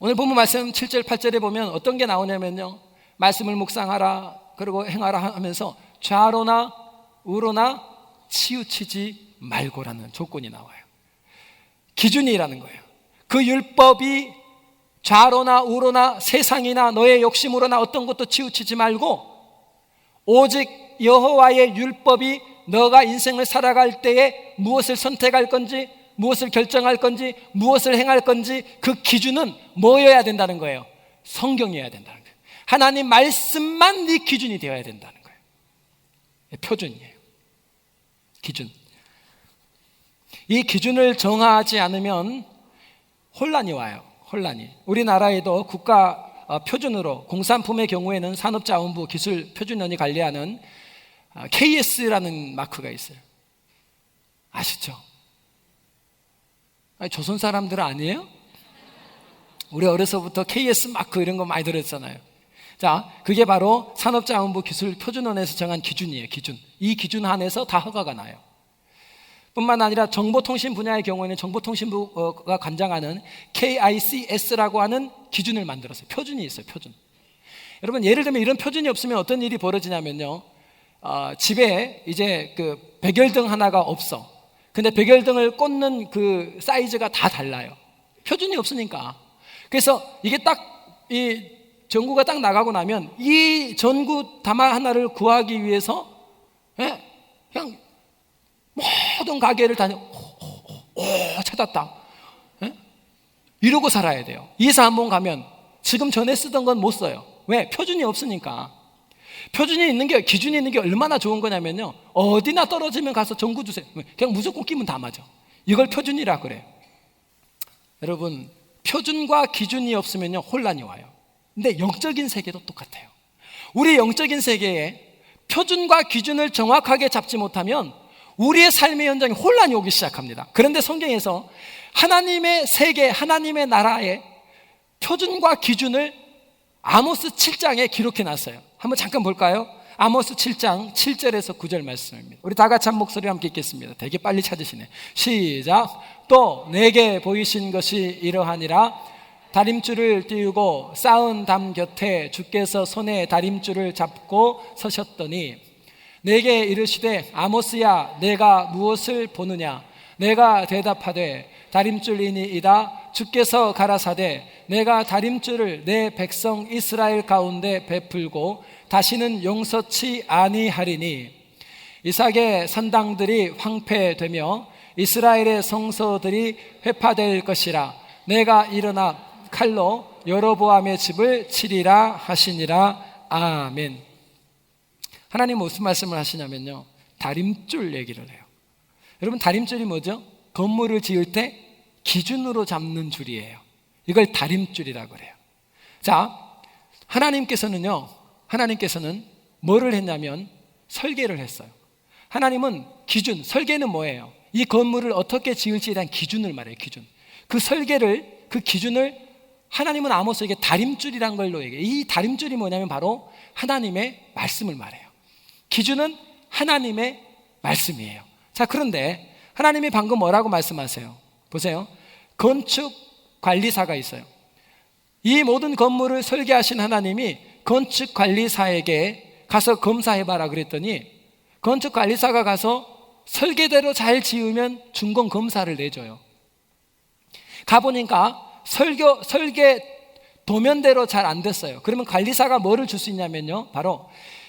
오늘 본문 말씀 7절 8절에 보면 어떤 게 나오냐면요, 말씀을 묵상하라 그리고 행하라 하면서 좌로나 우로나 치우치지 말고라는 조건이 나와요. 기준이라는 거예요. 그 율법이 좌로나 우로나 세상이나 너의 욕심으로나 어떤 것도 치우치지 말고 오직 여호와의 율법이 너가 인생을 살아갈 때에 무엇을 선택할 건지, 무엇을 결정할 건지, 무엇을 행할 건지 그 기준은 뭐여야 된다는 거예요? 성경이어야 된다는 거예요. 하나님 말씀만 네 기준이 되어야 된다는 거예요. 표준이에요. 기준. 이 기준을 정하지 않으면 혼란이 와요. 혼란이. 우리나라에도 국가 표준으로 공산품의 경우에는 산업자원부 기술표준원이 관리하는 KS라는 마크가 있어요. 아시죠? 아니, 조선 사람들 아니에요? 우리 어려서부터 KS 마크 이런 거 많이 들었잖아요. 자, 그게 바로 산업자원부 기술표준원에서 정한 기준이에요. 기준. 이 기준 안에서 다 허가가 나요. 뿐만 아니라 정보통신 분야의 경우에는 정보통신부가 관장하는 KICS라고 하는 기준을 만들었어요. 표준이 있어요. 표준. 여러분, 예를 들면 이런 표준이 없으면 어떤 일이 벌어지냐면요, 집에 이제 그 백열등 하나가 없어. 근데 백열등을 꽂는 그 사이즈가 다 달라요. 표준이 없으니까. 그래서 이게 딱 이 전구가 딱 나가고 나면 이 전구 다마 하나를 구하기 위해서 그냥 모든 가게를 다녀 찾았다. 이러고 살아야 돼요. 이사 한번 가면 지금 전에 쓰던 건 못 써요. 왜? 표준이 없으니까. 표준이 있는 게, 기준이 있는 게 얼마나 좋은 거냐면요, 어디나 떨어지면 가서 전구 주세요. 그냥 무조건 끼면 다 맞아. 이걸 표준이라 그래요. 여러분, 표준과 기준이 없으면요 혼란이 와요. 근데 영적인 세계도 똑같아요. 우리 영적인 세계에 표준과 기준을 정확하게 잡지 못하면 우리의 삶의 현장에 혼란이 오기 시작합니다. 그런데 성경에서 하나님의 세계, 하나님의 나라의 표준과 기준을 아모스 7장에 기록해 놨어요. 한번 잠깐 볼까요? 아모스 7장 7절에서 9절 말씀입니다. 우리 다 같이 한 목소리 함께 읽겠습니다. 되게 빨리 찾으시네. 시작. 또 내게 보이신 것이 이러하니라. 다림줄을 띄우고 쌓은 담 곁에 주께서 손에 다림줄을 잡고 서셨더니 내게 이르시되 아모스야 내가 무엇을 보느냐. 내가 대답하되 다림줄이니이다. 주께서 가라사대 내가 다림줄을 내 백성 이스라엘 가운데 베풀고 다시는 용서치 아니하리니 이삭의 산당들이 황폐되며 이스라엘의 성소들이 회파될 것이라. 내가 일어나 칼로 여로보암의 집을 치리라 하시니라. 아멘. 하나님 무슨 말씀을 하시냐면요, 다림줄 얘기를 해요. 여러분, 다림줄이 뭐죠? 건물을 지을 때 기준으로 잡는 줄이에요. 이걸 다림줄이라고 그래요. 자, 하나님께서는 뭐를 했냐면 설계를 했어요. 하나님은 기준, 설계는 뭐예요? 이 건물을 어떻게 지을지에 대한 기준을 말해요. 기준. 그 설계를, 그 기준을 하나님은 아모스에게 다림줄이란 걸로 얘기해요. 이 다림줄이 뭐냐면 바로 하나님의 말씀을 말해요. 기준은 하나님의 말씀이에요. 자, 그런데 하나님이 방금 뭐라고 말씀하세요? 보세요. 건축 관리사가 있어요. 이 모든 건물을 설계하신 하나님이 건축 관리사에게 가서 검사해봐라 그랬더니 건축 관리사가 가서 설계대로 잘 지으면 준공 검사를 내줘요. 가보니까 설계 도면대로 잘 안 됐어요. 그러면 관리사가 뭐를 줄 수 있냐면요, 바로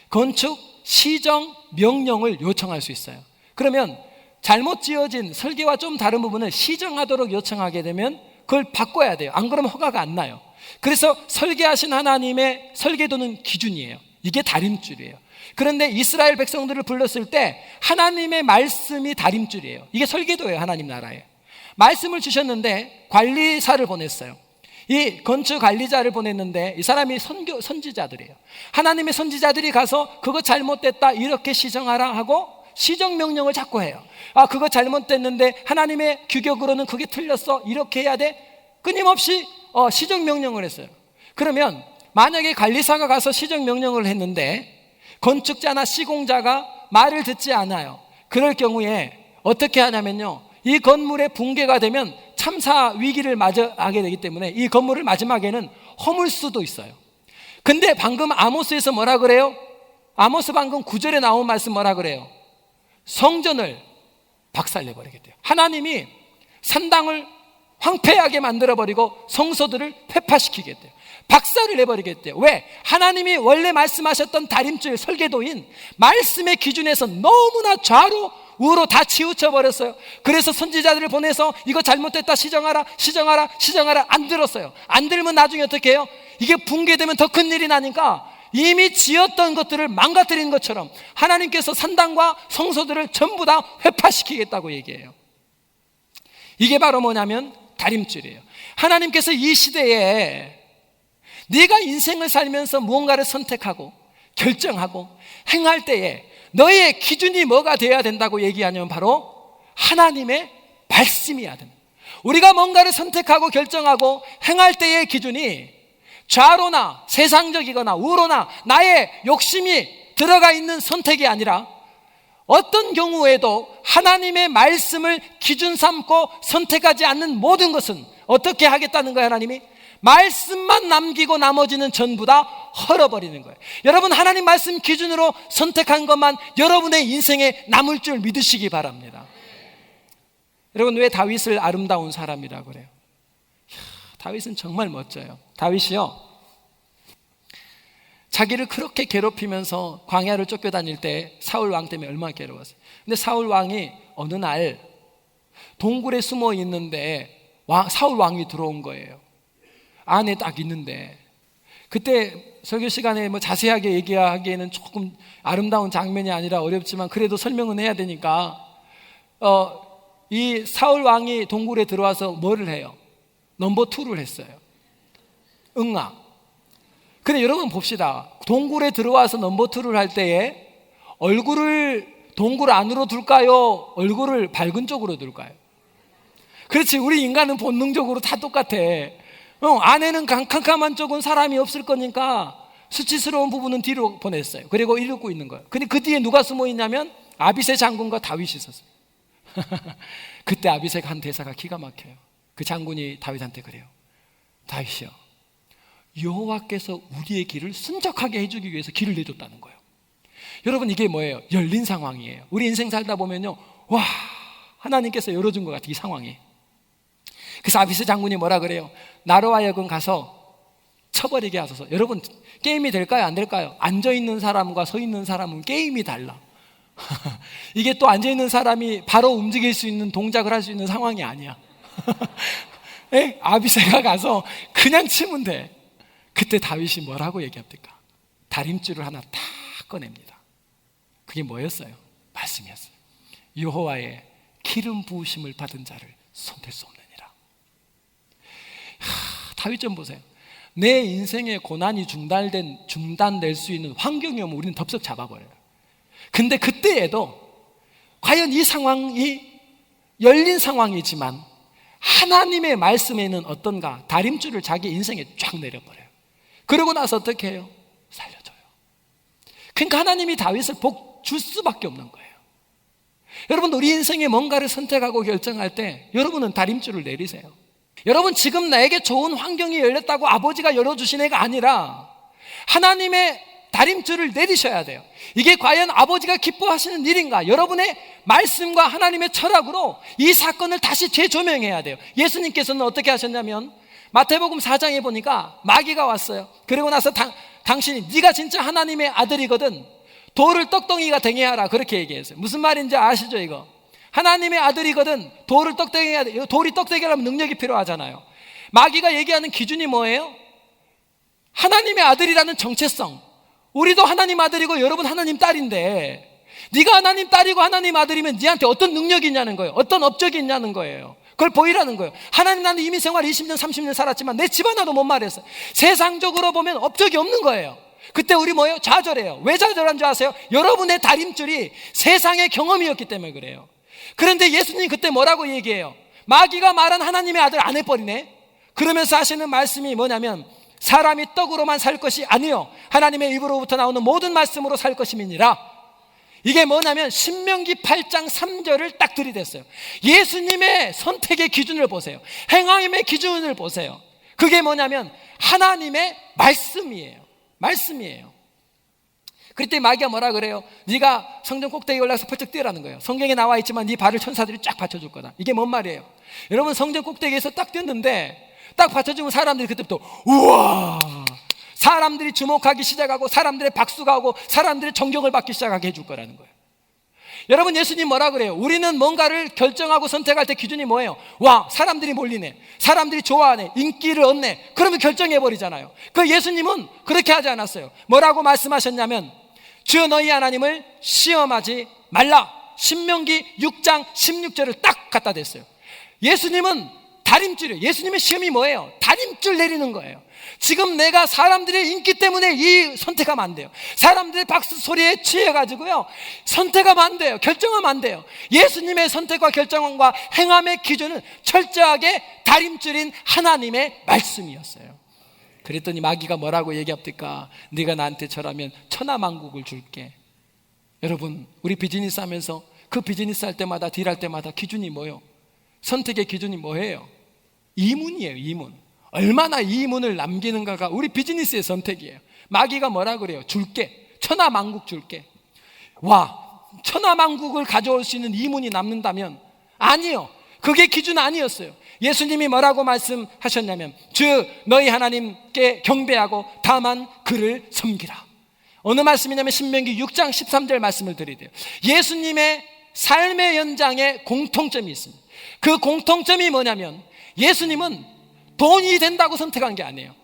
건축 시정 명령을 요청할 수 있어요. 그러면 잘못 지어진 설계와 좀 다른 부분을 시정하도록 요청하게 되면 그걸 바꿔야 돼요. 안 그러면 허가가 안 나요. 그래서 설계하신 하나님의 설계도는 기준이에요. 이게 다림줄이에요. 그런데 이스라엘 백성들을 불렀을 때 하나님의 말씀이 다림줄이에요. 이게 설계도예요. 하나님 나라에 말씀을 주셨는데 관리사를 보냈어요. 이 건축 관리자를 보냈는데 이 사람이 선지자들이에요. 하나님의 선지자들이 가서 그거 잘못됐다 이렇게 시정하라 하고 시정명령을 자꾸 해요. 그거 잘못됐는데 하나님의 규격으로는 그게 틀렸어 이렇게 해야 돼. 끊임없이 시정명령을 했어요. 그러면 만약에 관리사가 가서 시정명령을 했는데 건축자나 시공자가 말을 듣지 않아요. 그럴 경우에 어떻게 하냐면요, 이 건물의 붕괴가 되면 참사 위기를 맞이하게 되기 때문에 이 건물을 마지막에는 허물 수도 있어요. 근데 방금 아모스에서 뭐라 그래요? 아모스 방금 9절에 나온 말씀 뭐라 그래요? 성전을 박살내버리겠대요. 하나님이 산당을 황폐하게 만들어버리고 성소들을 회파시키겠대요. 박살을 내버리겠대요. 왜? 하나님이 원래 말씀하셨던 다림줄 설계도인 말씀의 기준에서 너무나 좌로 우로 다 치우쳐버렸어요. 그래서 선지자들을 보내서 이거 잘못됐다 시정하라 안 들었어요. 안 들으면 나중에 어떻게 해요? 이게 붕괴되면 더 큰 일이 나니까 이미 지었던 것들을 망가뜨린 것처럼 하나님께서 산당과 성소들을 전부 다 회파시키겠다고 얘기해요. 이게 바로 뭐냐면 다림줄이에요. 하나님께서 이 시대에 네가 인생을 살면서 무언가를 선택하고 결정하고 행할 때에 너의 기준이 뭐가 되어야 된다고 얘기하냐면 바로 하나님의 말씀이어야 된다. 우리가 뭔가를 선택하고 결정하고 행할 때의 기준이 좌로나 세상적이거나 우로나 나의 욕심이 들어가 있는 선택이 아니라 어떤 경우에도 하나님의 말씀을 기준 삼고 선택하지 않는 모든 것은 어떻게 하겠다는 거예요? 하나님이 말씀만 남기고 나머지는 전부 다 헐어버리는 거예요. 여러분, 하나님 말씀 기준으로 선택한 것만 여러분의 인생에 남을 줄 믿으시기 바랍니다. 여러분, 왜 다윗을 아름다운 사람이라고 그래요? 다윗은 정말 멋져요. 다윗이요, 자기를 그렇게 괴롭히면서 광야를 쫓겨다닐 때 사울 왕 때문에 얼마나 괴로웠어요. 근데 사울 왕이 어느 날 동굴에 숨어 있는데 사울 왕이 들어온 거예요. 안에 딱 있는데, 그때 설교 시간에 뭐 자세하게 얘기하기에는 조금 아름다운 장면이 아니라 어렵지만 그래도 설명은 해야 되니까, 이 사울 왕이 동굴에 들어와서 뭐를 해요? 넘버 2를 했어요. 응아. 근데 여러분 봅시다. 동굴에 들어와서 넘버 2를 할 때에 얼굴을 동굴 안으로 둘까요? 얼굴을 밝은 쪽으로 둘까요? 그렇지, 우리 인간은 본능적으로 다 똑같아. 안에는 캄캄한 쪽은 사람이 없을 거니까 수치스러운 부분은 뒤로 보냈어요. 그리고 이러고 있는 거예요. 근데 그 뒤에 누가 숨어 있냐면 아비새 장군과 다윗이 있었어요. 그때 아비새가 한 대사가 기가 막혀요. 그 장군이 다윗한테 그래요. 다윗이요, 여호와께서 우리의 길을 순적하게 해주기 위해서 길을 내줬다는 거예요. 여러분, 이게 뭐예요? 열린 상황이에요. 우리 인생 살다 보면요, 와, 하나님께서 열어준 것 같아, 이 상황이. 그래서 아비새 장군이 뭐라 그래요? 나로 하여금 가서 쳐버리게 하소서. 여러분, 게임이 될까요? 안 될까요? 앉아있는 사람과 서 있는 사람은 게임이 달라. 이게 또 앉아있는 사람이 바로 움직일 수 있는 동작을 할 수 있는 상황이 아니야. 에? 아비새가 가서 그냥 치면 돼. 그때 다윗이 뭐라고 얘기합니까? 다림줄을 하나 탁 꺼냅니다. 그게 뭐였어요? 말씀이었어요. 여호와의 기름 부으심을 받은 자를 손댈 수 없느니라. 다윗 좀 보세요. 내 인생의 고난이 중단될 수 있는 환경이 오면 우리는 덥석 잡아버려요. 근데 그때에도 과연 이 상황이 열린 상황이지만 하나님의 말씀에는 어떤가? 다림줄을 자기 인생에 쫙 내려버려요. 그러고 나서 어떻게 해요? 살려줘요. 그러니까 하나님이 다윗을 복 줄 수밖에 없는 거예요. 여러분, 우리 인생에 뭔가를 선택하고 결정할 때 여러분은 다림줄을 내리세요. 여러분, 지금 나에게 좋은 환경이 열렸다고 아버지가 열어주신 애가 아니라 하나님의 다림줄을 내리셔야 돼요. 이게 과연 아버지가 기뻐하시는 일인가? 여러분의 말씀과 하나님의 철학으로 이 사건을 다시 재조명해야 돼요. 예수님께서는 어떻게 하셨냐면 마태복음 4장에 보니까 마귀가 왔어요. 그리고 나서 당신이 네가 진짜 하나님의 아들이거든 돌을 떡덩이가 되게 하라, 그렇게 얘기했어요. 무슨 말인지 아시죠? 이거 하나님의 아들이거든 돌을 떡되게 해야 돼. 돌이 떡되게 하려면 능력이 필요하잖아요. 마귀가 얘기하는 기준이 뭐예요? 하나님의 아들이라는 정체성. 우리도 하나님 아들이고 여러분 하나님 딸인데, 네가 하나님 딸이고 하나님 아들이면 네한테 어떤 능력이 있냐는 거예요. 어떤 업적이 있냐는 거예요. 그걸 보이라는 거예요. 하나님, 나는 이민 생활 20년 30년 살았지만 내 집 하나도 못 말했어. 세상적으로 보면 업적이 없는 거예요. 그때 우리 뭐예요? 좌절해요. 왜 좌절한 줄 아세요? 여러분의 다림줄이 세상의 경험이었기 때문에 그래요. 그런데 예수님이 그때 뭐라고 얘기해요? 마귀가 말한 하나님의 아들 안 해버리네. 그러면서 하시는 말씀이 뭐냐면 사람이 떡으로만 살 것이 아니요 하나님의 입으로부터 나오는 모든 말씀으로 살 것임이니라. 이게 뭐냐면 신명기 8장 3절을 딱 들이댔어요. 예수님의 선택의 기준을 보세요. 행함의 기준을 보세요. 그게 뭐냐면 하나님의 말씀이에요. 말씀이에요. 그때 마귀가 뭐라 그래요? 네가 성전 꼭대기에 올라가서 펄쩍 뛰어라는 거예요. 성경에 나와 있지만 네 발을 천사들이 쫙 받쳐줄 거다. 이게 뭔 말이에요? 여러분, 성전 꼭대기에서 딱 뛰었는데 딱 받쳐주면 사람들이 그때부터 우와, 사람들이 주목하기 시작하고 사람들의 박수가 오고 사람들의 존경을 받기 시작하게 해줄 거라는 거예요. 여러분, 예수님 뭐라 그래요? 우리는 뭔가를 결정하고 선택할 때 기준이 뭐예요? 와, 사람들이 몰리네, 사람들이 좋아하네, 인기를 얻네, 그러면 결정해버리잖아요. 그 예수님은 그렇게 하지 않았어요. 뭐라고 말씀하셨냐면 주여 너희 하나님을 시험하지 말라. 신명기 6장 16절을 딱 갖다 댔어요. 예수님은 다림줄이에요. 예수님의 시험이 뭐예요? 다림줄 내리는 거예요. 지금 내가 사람들의 인기 때문에 이 선택하면 안 돼요. 사람들의 박수 소리에 취해가지고요 선택하면 안 돼요. 결정하면 안 돼요. 예수님의 선택과 결정과 행함의 기준은 철저하게 다림줄인 하나님의 말씀이었어요. 그랬더니 마귀가 뭐라고 얘기합니까? 네가 나한테 절하면 천하만국을 줄게. 여러분, 우리 비즈니스 하면서 그 비즈니스 할 때마다 딜할 때마다 기준이 뭐예요? 선택의 기준이 뭐예요? 이문이에요. 이문. 얼마나 이문을 남기는가가 우리 비즈니스의 선택이에요. 마귀가 뭐라 그래요? 줄게. 천하만국 줄게. 와, 천하만국을 가져올 수 있는 이문이 남는다면 아니요. 그게 기준 아니었어요. 예수님이 뭐라고 말씀하셨냐면 주 너희 하나님께 경배하고 다만 그를 섬기라. 어느 말씀이냐면 신명기 6장 13절 말씀을 드리대요. 예수님의 삶의 연장에 공통점이 있습니다. 그 공통점이 뭐냐면 예수님은 돈이 된다고 선택한 게 아니에요.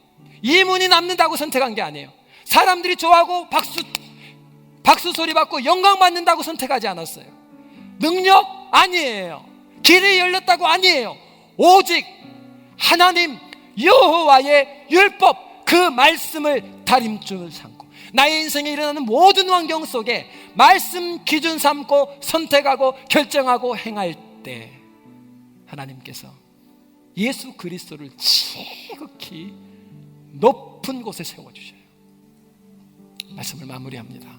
이문이 남는다고 선택한 게 아니에요. 사람들이 좋아하고 박수 소리 받고 영광 받는다고 선택하지 않았어요. 능력 아니에요. 길이 열렸다고 아니에요. 오직 하나님 여호와의 율법 그 말씀을 다림줄 삼고 나의 인생에 일어나는 모든 환경 속에 말씀 기준 삼고 선택하고 결정하고 행할 때 하나님께서 예수 그리스도를 지극히 높은 곳에 세워주셔요. 말씀을 마무리합니다.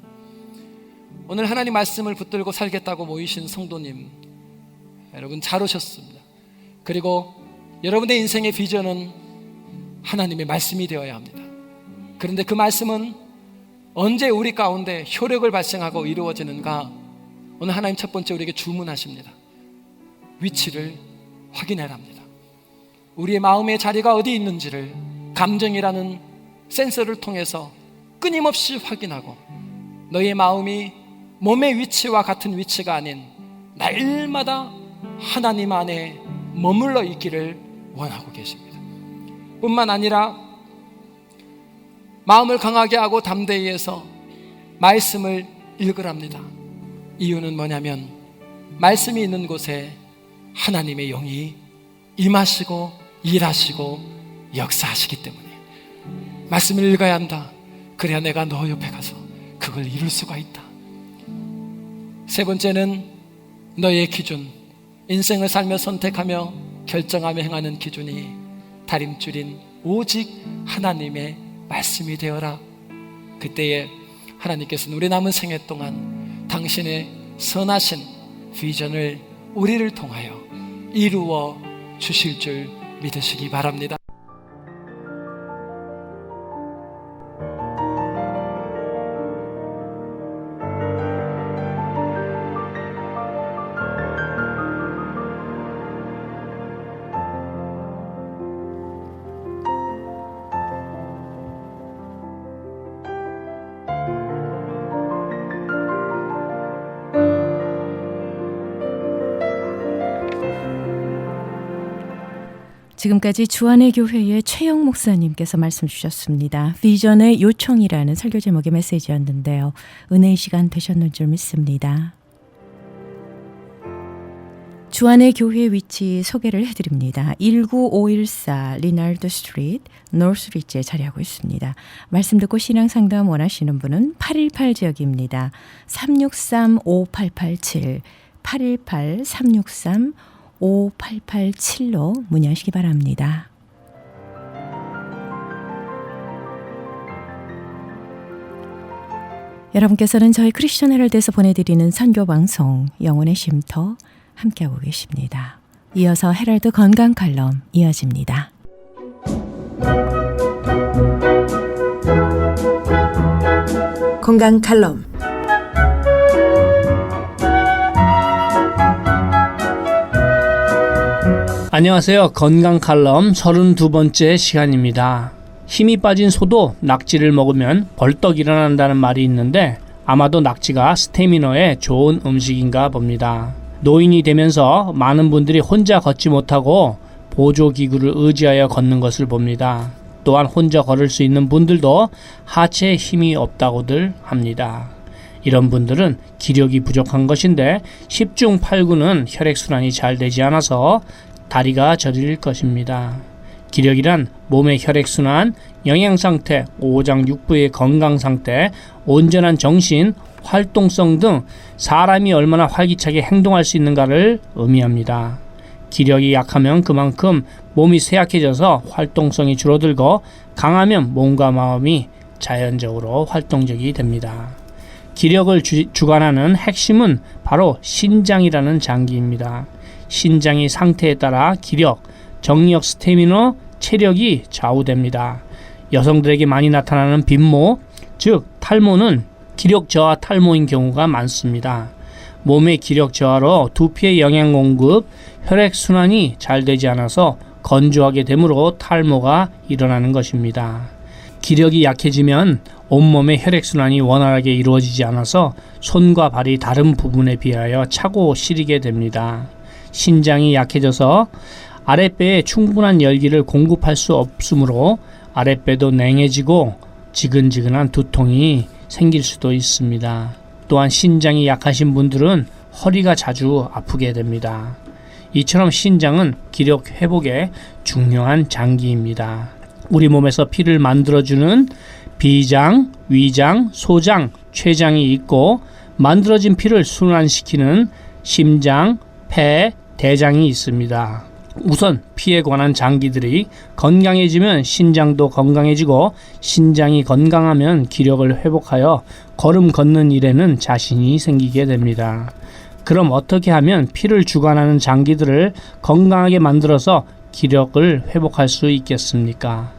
오늘 하나님 말씀을 붙들고 살겠다고 모이신 성도님 여러분 잘 오셨습니다. 그리고 여러분의 인생의 비전은 하나님의 말씀이 되어야 합니다. 그런데 그 말씀은 언제 우리 가운데 효력을 발생하고 이루어지는가? 오늘 하나님 첫 번째 우리에게 주문하십니다. 위치를 확인해야 합니다. 우리의 마음의 자리가 어디 있는지를 감정이라는 센서를 통해서 끊임없이 확인하고 너의 마음이 몸의 위치와 같은 위치가 아닌 날마다 하나님 안에 머물러 있기를 원하고 계십니다. 뿐만 아니라 마음을 강하게 하고 담대히 해서 말씀을 읽으랍니다. 이유는 뭐냐면 말씀이 있는 곳에 하나님의 영이 임하시고 일하시고 역사하시기 때문에 말씀을 읽어야 한다. 그래야 내가 너 옆에 가서 그걸 이룰 수가 있다. 세 번째는 너의 기준, 인생을 살며 선택하며 결정하며 행하는 기준이 다림줄인 오직 하나님의 말씀이 되어라. 그때에 하나님께서는 우리 남은 생애 동안 당신의 선하신 비전을 우리를 통하여 이루어 주실 줄 믿으시기 바랍니다. 지금까지 주안의 교회의 최영 목사님께서 말씀 주셨습니다. 비전의 요청이라는 설교 제목의 메시지였는데요. 은혜의 시간 되셨는 줄 믿습니다. 주안의 교회 위치 소개를 해드립니다. 19514 리날드 스트리트 노스리지에 자리하고 있습니다. 말씀 듣고 신앙 상담 원하시는 분은 818 지역입니다. 363-5887 818-363-5887로 문의하시기 바랍니다. 여러분께서는 저희 크리스천 헤럴드에서 보내드리는 선교방송 영혼의 쉼터 함께하고 계십니다. 이어서 헤럴드 건강 칼럼 이어집니다. 건강 칼럼 안녕하세요. 건강 칼럼 32번째 시간입니다. 힘이 빠진 소도 낙지를 먹으면 벌떡 일어난다는 말이 있는데 아마도 낙지가 스태미너에 좋은 음식인가 봅니다. 노인이 되면서 많은 분들이 혼자 걷지 못하고 보조기구를 의지하여 걷는 것을 봅니다. 또한 혼자 걸을 수 있는 분들도 하체에 힘이 없다고들 합니다. 이런 분들은 기력이 부족한 것인데 10중 8구는 혈액순환이 잘 되지 않아서 다리가 저릴 것입니다. 기력이란 몸의 혈액순환, 영양상태, 오장육부의 건강상태, 온전한 정신, 활동성 등 사람이 얼마나 활기차게 행동할 수 있는가를 의미합니다. 기력이 약하면 그만큼 몸이 쇠약해져서 활동성이 줄어들고 강하면 몸과 마음이 자연적으로 활동적이 됩니다. 기력을 주관하는 핵심은 바로 신장이라는 장기입니다. 신장의 상태에 따라 기력, 정력, 스태미너, 체력이 좌우됩니다. 여성들에게 많이 나타나는 빈모, 즉 탈모는 기력 저하 탈모인 경우가 많습니다. 몸의 기력 저하로 두피의 영양 공급, 혈액 순환이 잘 되지 않아서 건조하게 되므로 탈모가 일어나는 것입니다. 기력이 약해지면 온몸의 혈액 순환이 원활하게 이루어지지 않아서 손과 발이 다른 부분에 비하여 차고 시리게 됩니다. 신장이 약해져서 아랫배에 충분한 열기를 공급할 수 없으므로 아랫배도 냉해지고 지근지근한 두통이 생길 수도 있습니다. 또한 신장이 약하신 분들은 허리가 자주 아프게 됩니다. 이처럼 신장은 기력 회복에 중요한 장기입니다. 우리 몸에서 피를 만들어주는 비장, 위장, 소장, 췌장이 있고 만들어진 피를 순환시키는 심장, 폐, 대장이 있습니다. 우선 피에 관한 장기들이 건강해지면 신장도 건강해지고 신장이 건강하면 기력을 회복하여 걸음 걷는 일에는 자신이 생기게 됩니다. 그럼 어떻게 하면 피를 주관하는 장기들을 건강하게 만들어서 기력을 회복할 수 있겠습니까?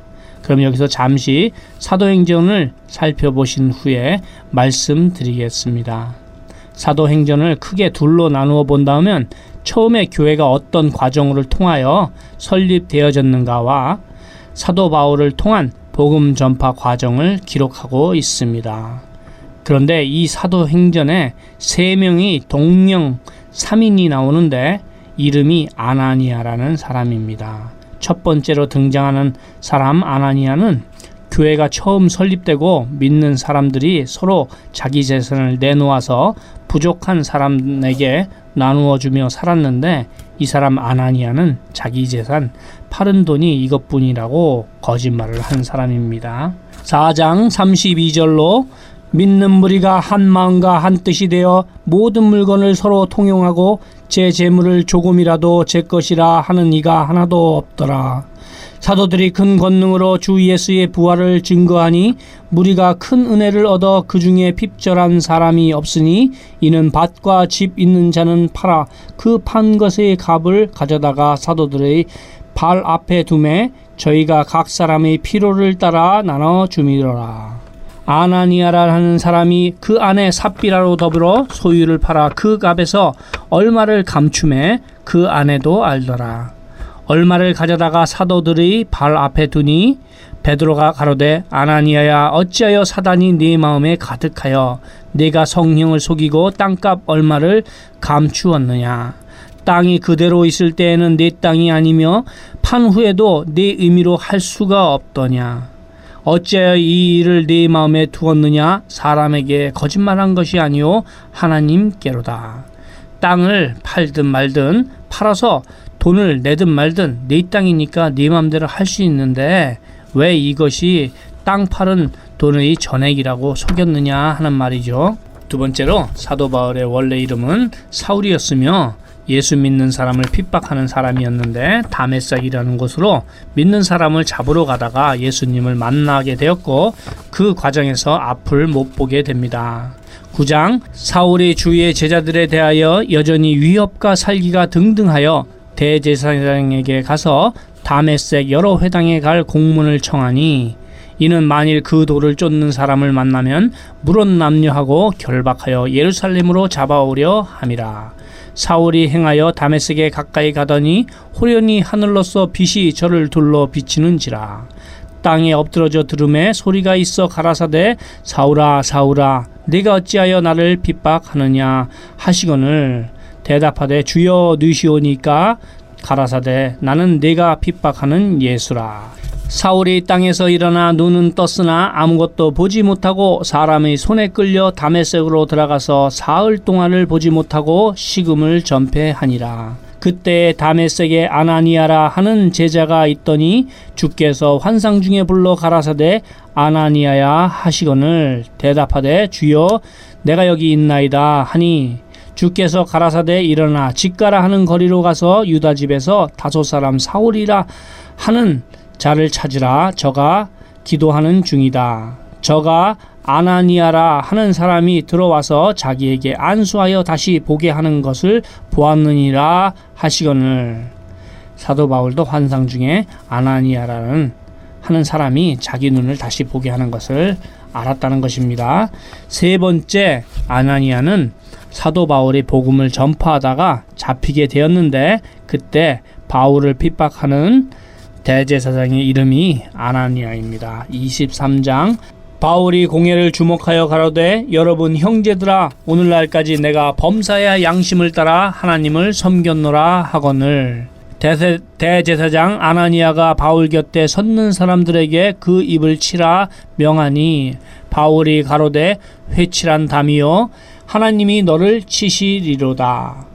그럼 여기서 잠시 사도행전을 살펴보신 후에 말씀드리겠습니다. 사도행전을 크게 둘로 나누어 본다면 처음에 교회가 어떤 과정을 통하여 설립되어졌는가와 사도 바울을 통한 복음 전파 과정을 기록하고 있습니다. 그런데 이 사도행전에 3명이 동명 3인이 나오는데 이름이 아나니아라는 사람입니다. 첫 번째로 등장하는 사람 아나니아는 교회가 처음 설립되고 믿는 사람들이 서로 자기 재산을 내놓아서 부족한 사람에게 나누어주며 살았는데 이 사람 아나니아는 자기 재산 팔은 돈이 이것뿐이라고 거짓말을 한 사람입니다. 4장 32절로 믿는 무리가 한 마음과 한 뜻이 되어 모든 물건을 서로 통용하고 제 재물을 조금이라도 제 것이라 하는 이가 하나도 없더라. 사도들이 큰 권능으로 주 예수의 부활을 증거하니 무리가 큰 은혜를 얻어 그 중에 핍절한 사람이 없으니 이는 밭과 집 있는 자는 팔아 그 판 것의 값을 가져다가 사도들의 발 앞에 두매 저희가 각 사람의 필요를 따라 나눠 주미더라. 아나니아라 하는 사람이 그 안에 삽비라로 더불어 소유를 팔아 그 값에서 얼마를 감춤해 그 아내도 알더라. 얼마를 가져다가 사도들의 발 앞에 두니 베드로가 가로되 아나니아야 어찌하여 사단이 네 마음에 가득하여 네가 성령을 속이고 땅값 얼마를 감추었느냐. 땅이 그대로 있을 때에는 네 땅이 아니며 판 후에도 네 의미로 할 수가 없더냐. 어찌하여 이 일을 네 마음에 두었느냐. 사람에게 거짓말한 것이 아니오 하나님께로다. 땅을 팔든 말든 팔아서 돈을 내든 말든 네 땅이니까 네 맘대로 할 수 있는데 왜 이것이 땅 팔은 돈의 전액이라고 속였느냐 하는 말이죠. 두 번째로 사도 바울의 원래 이름은 사울이었으며 예수 믿는 사람을 핍박하는 사람이었는데 다메섹이라는 곳으로 믿는 사람을 잡으러 가다가 예수님을 만나게 되었고 그 과정에서 앞을 못 보게 됩니다. 9장 사울이 주의 제자들에 대하여 여전히 위협과 살기가 등등하여 대제사장에게 가서 다메섹 여러 회당에 갈 공문을 청하니 이는 만일 그 돌을 쫓는 사람을 만나면 물론 남녀하고 결박하여 예루살렘으로 잡아오려 함이라. 사울이 행하여 다메섹에 가까이 가더니 호련히 하늘로서 빛이 저를 둘러 비치는지라. 땅에 엎드러져 들음에 소리가 있어 가라사대 사울아 사울아 네가 어찌하여 나를 핍박하느냐 하시거늘 대답하되 주여 느시오니까 가라사대 나는 네가 핍박하는 예수라. 사울이 땅에서 일어나 눈은 떴으나 아무것도 보지 못하고 사람의 손에 끌려 다메섹으로 들어가서 사흘 동안을 보지 못하고 식음을 전폐하니라. 그때 다메섹에 아나니아라 하는 제자가 있더니 주께서 환상 중에 불러 가라사대 아나니아야 하시거늘 대답하되 주여 내가 여기 있나이다 하니 주께서 가라사대 일어나 집가라 하는 거리로 가서 유다 집에서 다섯 사람 사울이라 하는 자를 찾으라. 저가 기도하는 중이다. 저가 아나니아라 하는 사람이 들어와서 자기에게 안수하여 다시 보게 하는 것을 보았느니라 하시거늘 사도 바울도 환상 중에 아나니아라는 하는 사람이 자기 눈을 다시 보게 하는 것을 알았다는 것입니다. 세 번째, 아나니아는 사도 바울이 복음을 전파하다가 잡히게 되었는데 그때 바울을 핍박하는 대제사장의 이름이 아나니아입니다. 23장 바울이 공회를 주목하여 가로되 여러분 형제들아 오늘날까지 내가 범사의 양심을 따라 하나님을 섬겼노라 하거늘 대제사장 아나니아가 바울 곁에 섰는 사람들에게 그 입을 치라 명하니 바울이 가로되 회칠한 담이요 하나님이 너를 치시리로다.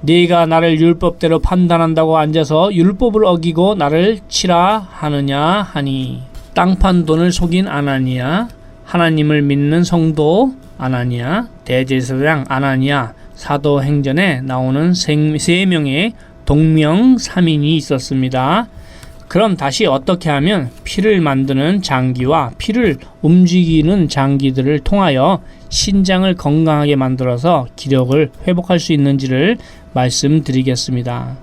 네가 나를 율법대로 판단한다고 앉아서 율법을 어기고 나를 치라 하느냐 하니 땅판 돈을 속인 아나니아, 하나님을 믿는 성도 아나니아, 대제사장 아나니아, 사도행전에 나오는 세 명의 동명삼인이 있었습니다. 그럼 다시 어떻게 하면 피를 만드는 장기와 피를 움직이는 장기들을 통하여 신장을 건강하게 만들어서 기력을 회복할 수 있는지를 말씀드리겠습니다.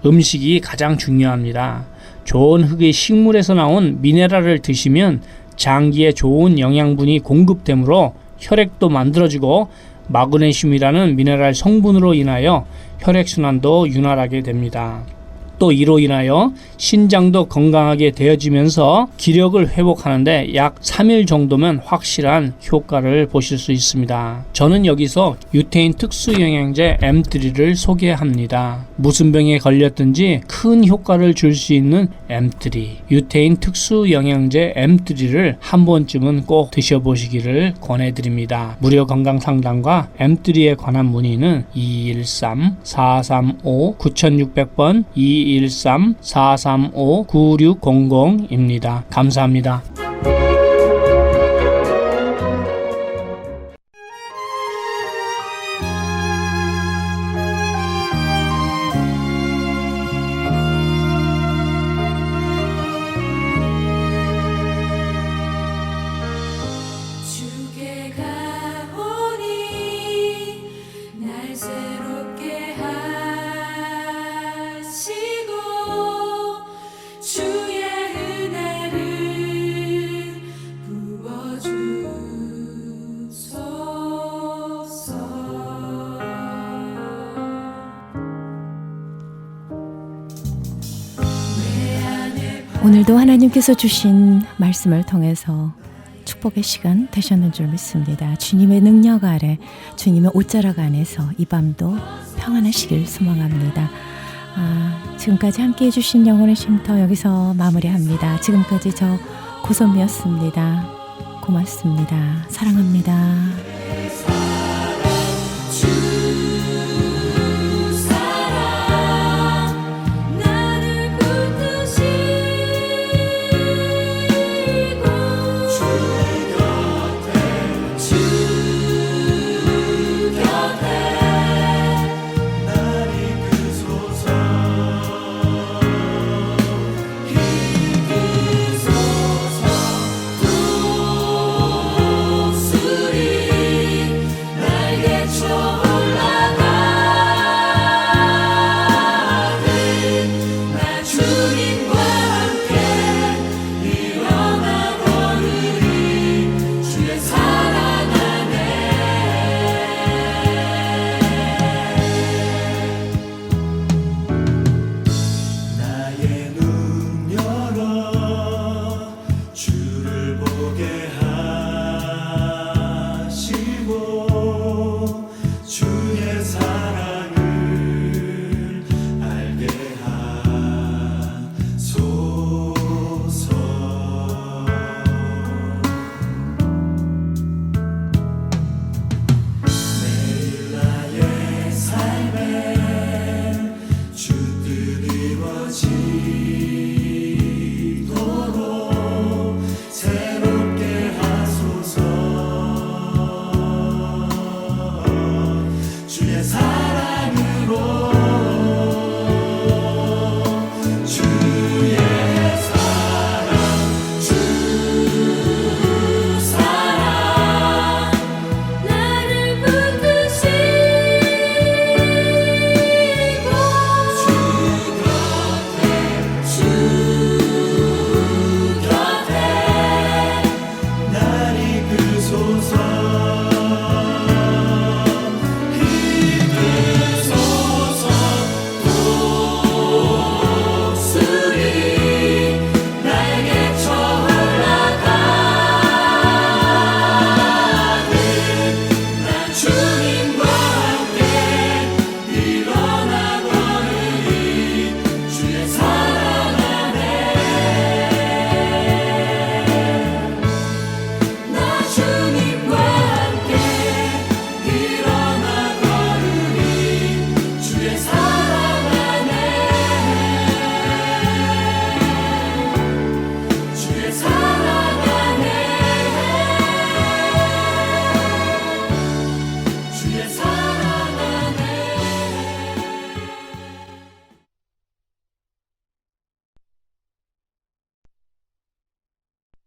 음식이 가장 중요합니다. 좋은 흙의 식물에서 나온 미네랄을 드시면 장기에 좋은 영양분이 공급되므로 혈액도 만들어지고 마그네슘이라는 미네랄 성분으로 인하여 혈액순환도 윤활하게 됩니다. 또 이로 인하여 신장도 건강하게 되어지면서 기력을 회복하는데 약 3일 정도면 확실한 효과를 보실 수 있습니다. 저는 여기서 유태인 특수영양제 M3를 소개합니다. 무슨 병에 걸렸든지 큰 효과를 줄 수 있는 M3, 유태인 특수영양제 M3를 한 번쯤은 꼭 드셔보시기를 권해드립니다. 무료 건강상담과 M3에 관한 문의는 213-435-9600번 213-435-9600입니다. 감사합니다. 주께 가오니 날 새롭게 하시고 주의 은혜를 부어주소서. 오늘도 하나님께서 주신 말씀을 통해서 축복의 시간 되셨는 줄 믿습니다. 주님의 능력 아래, 주님의 옷자락 안에서 이 밤도 평안하시길 소망합니다. 지금까지 함께 해주신 영혼의 쉼터 여기서 마무리합니다. 지금까지 저 고선미였습니다. 고맙습니다. 사랑합니다.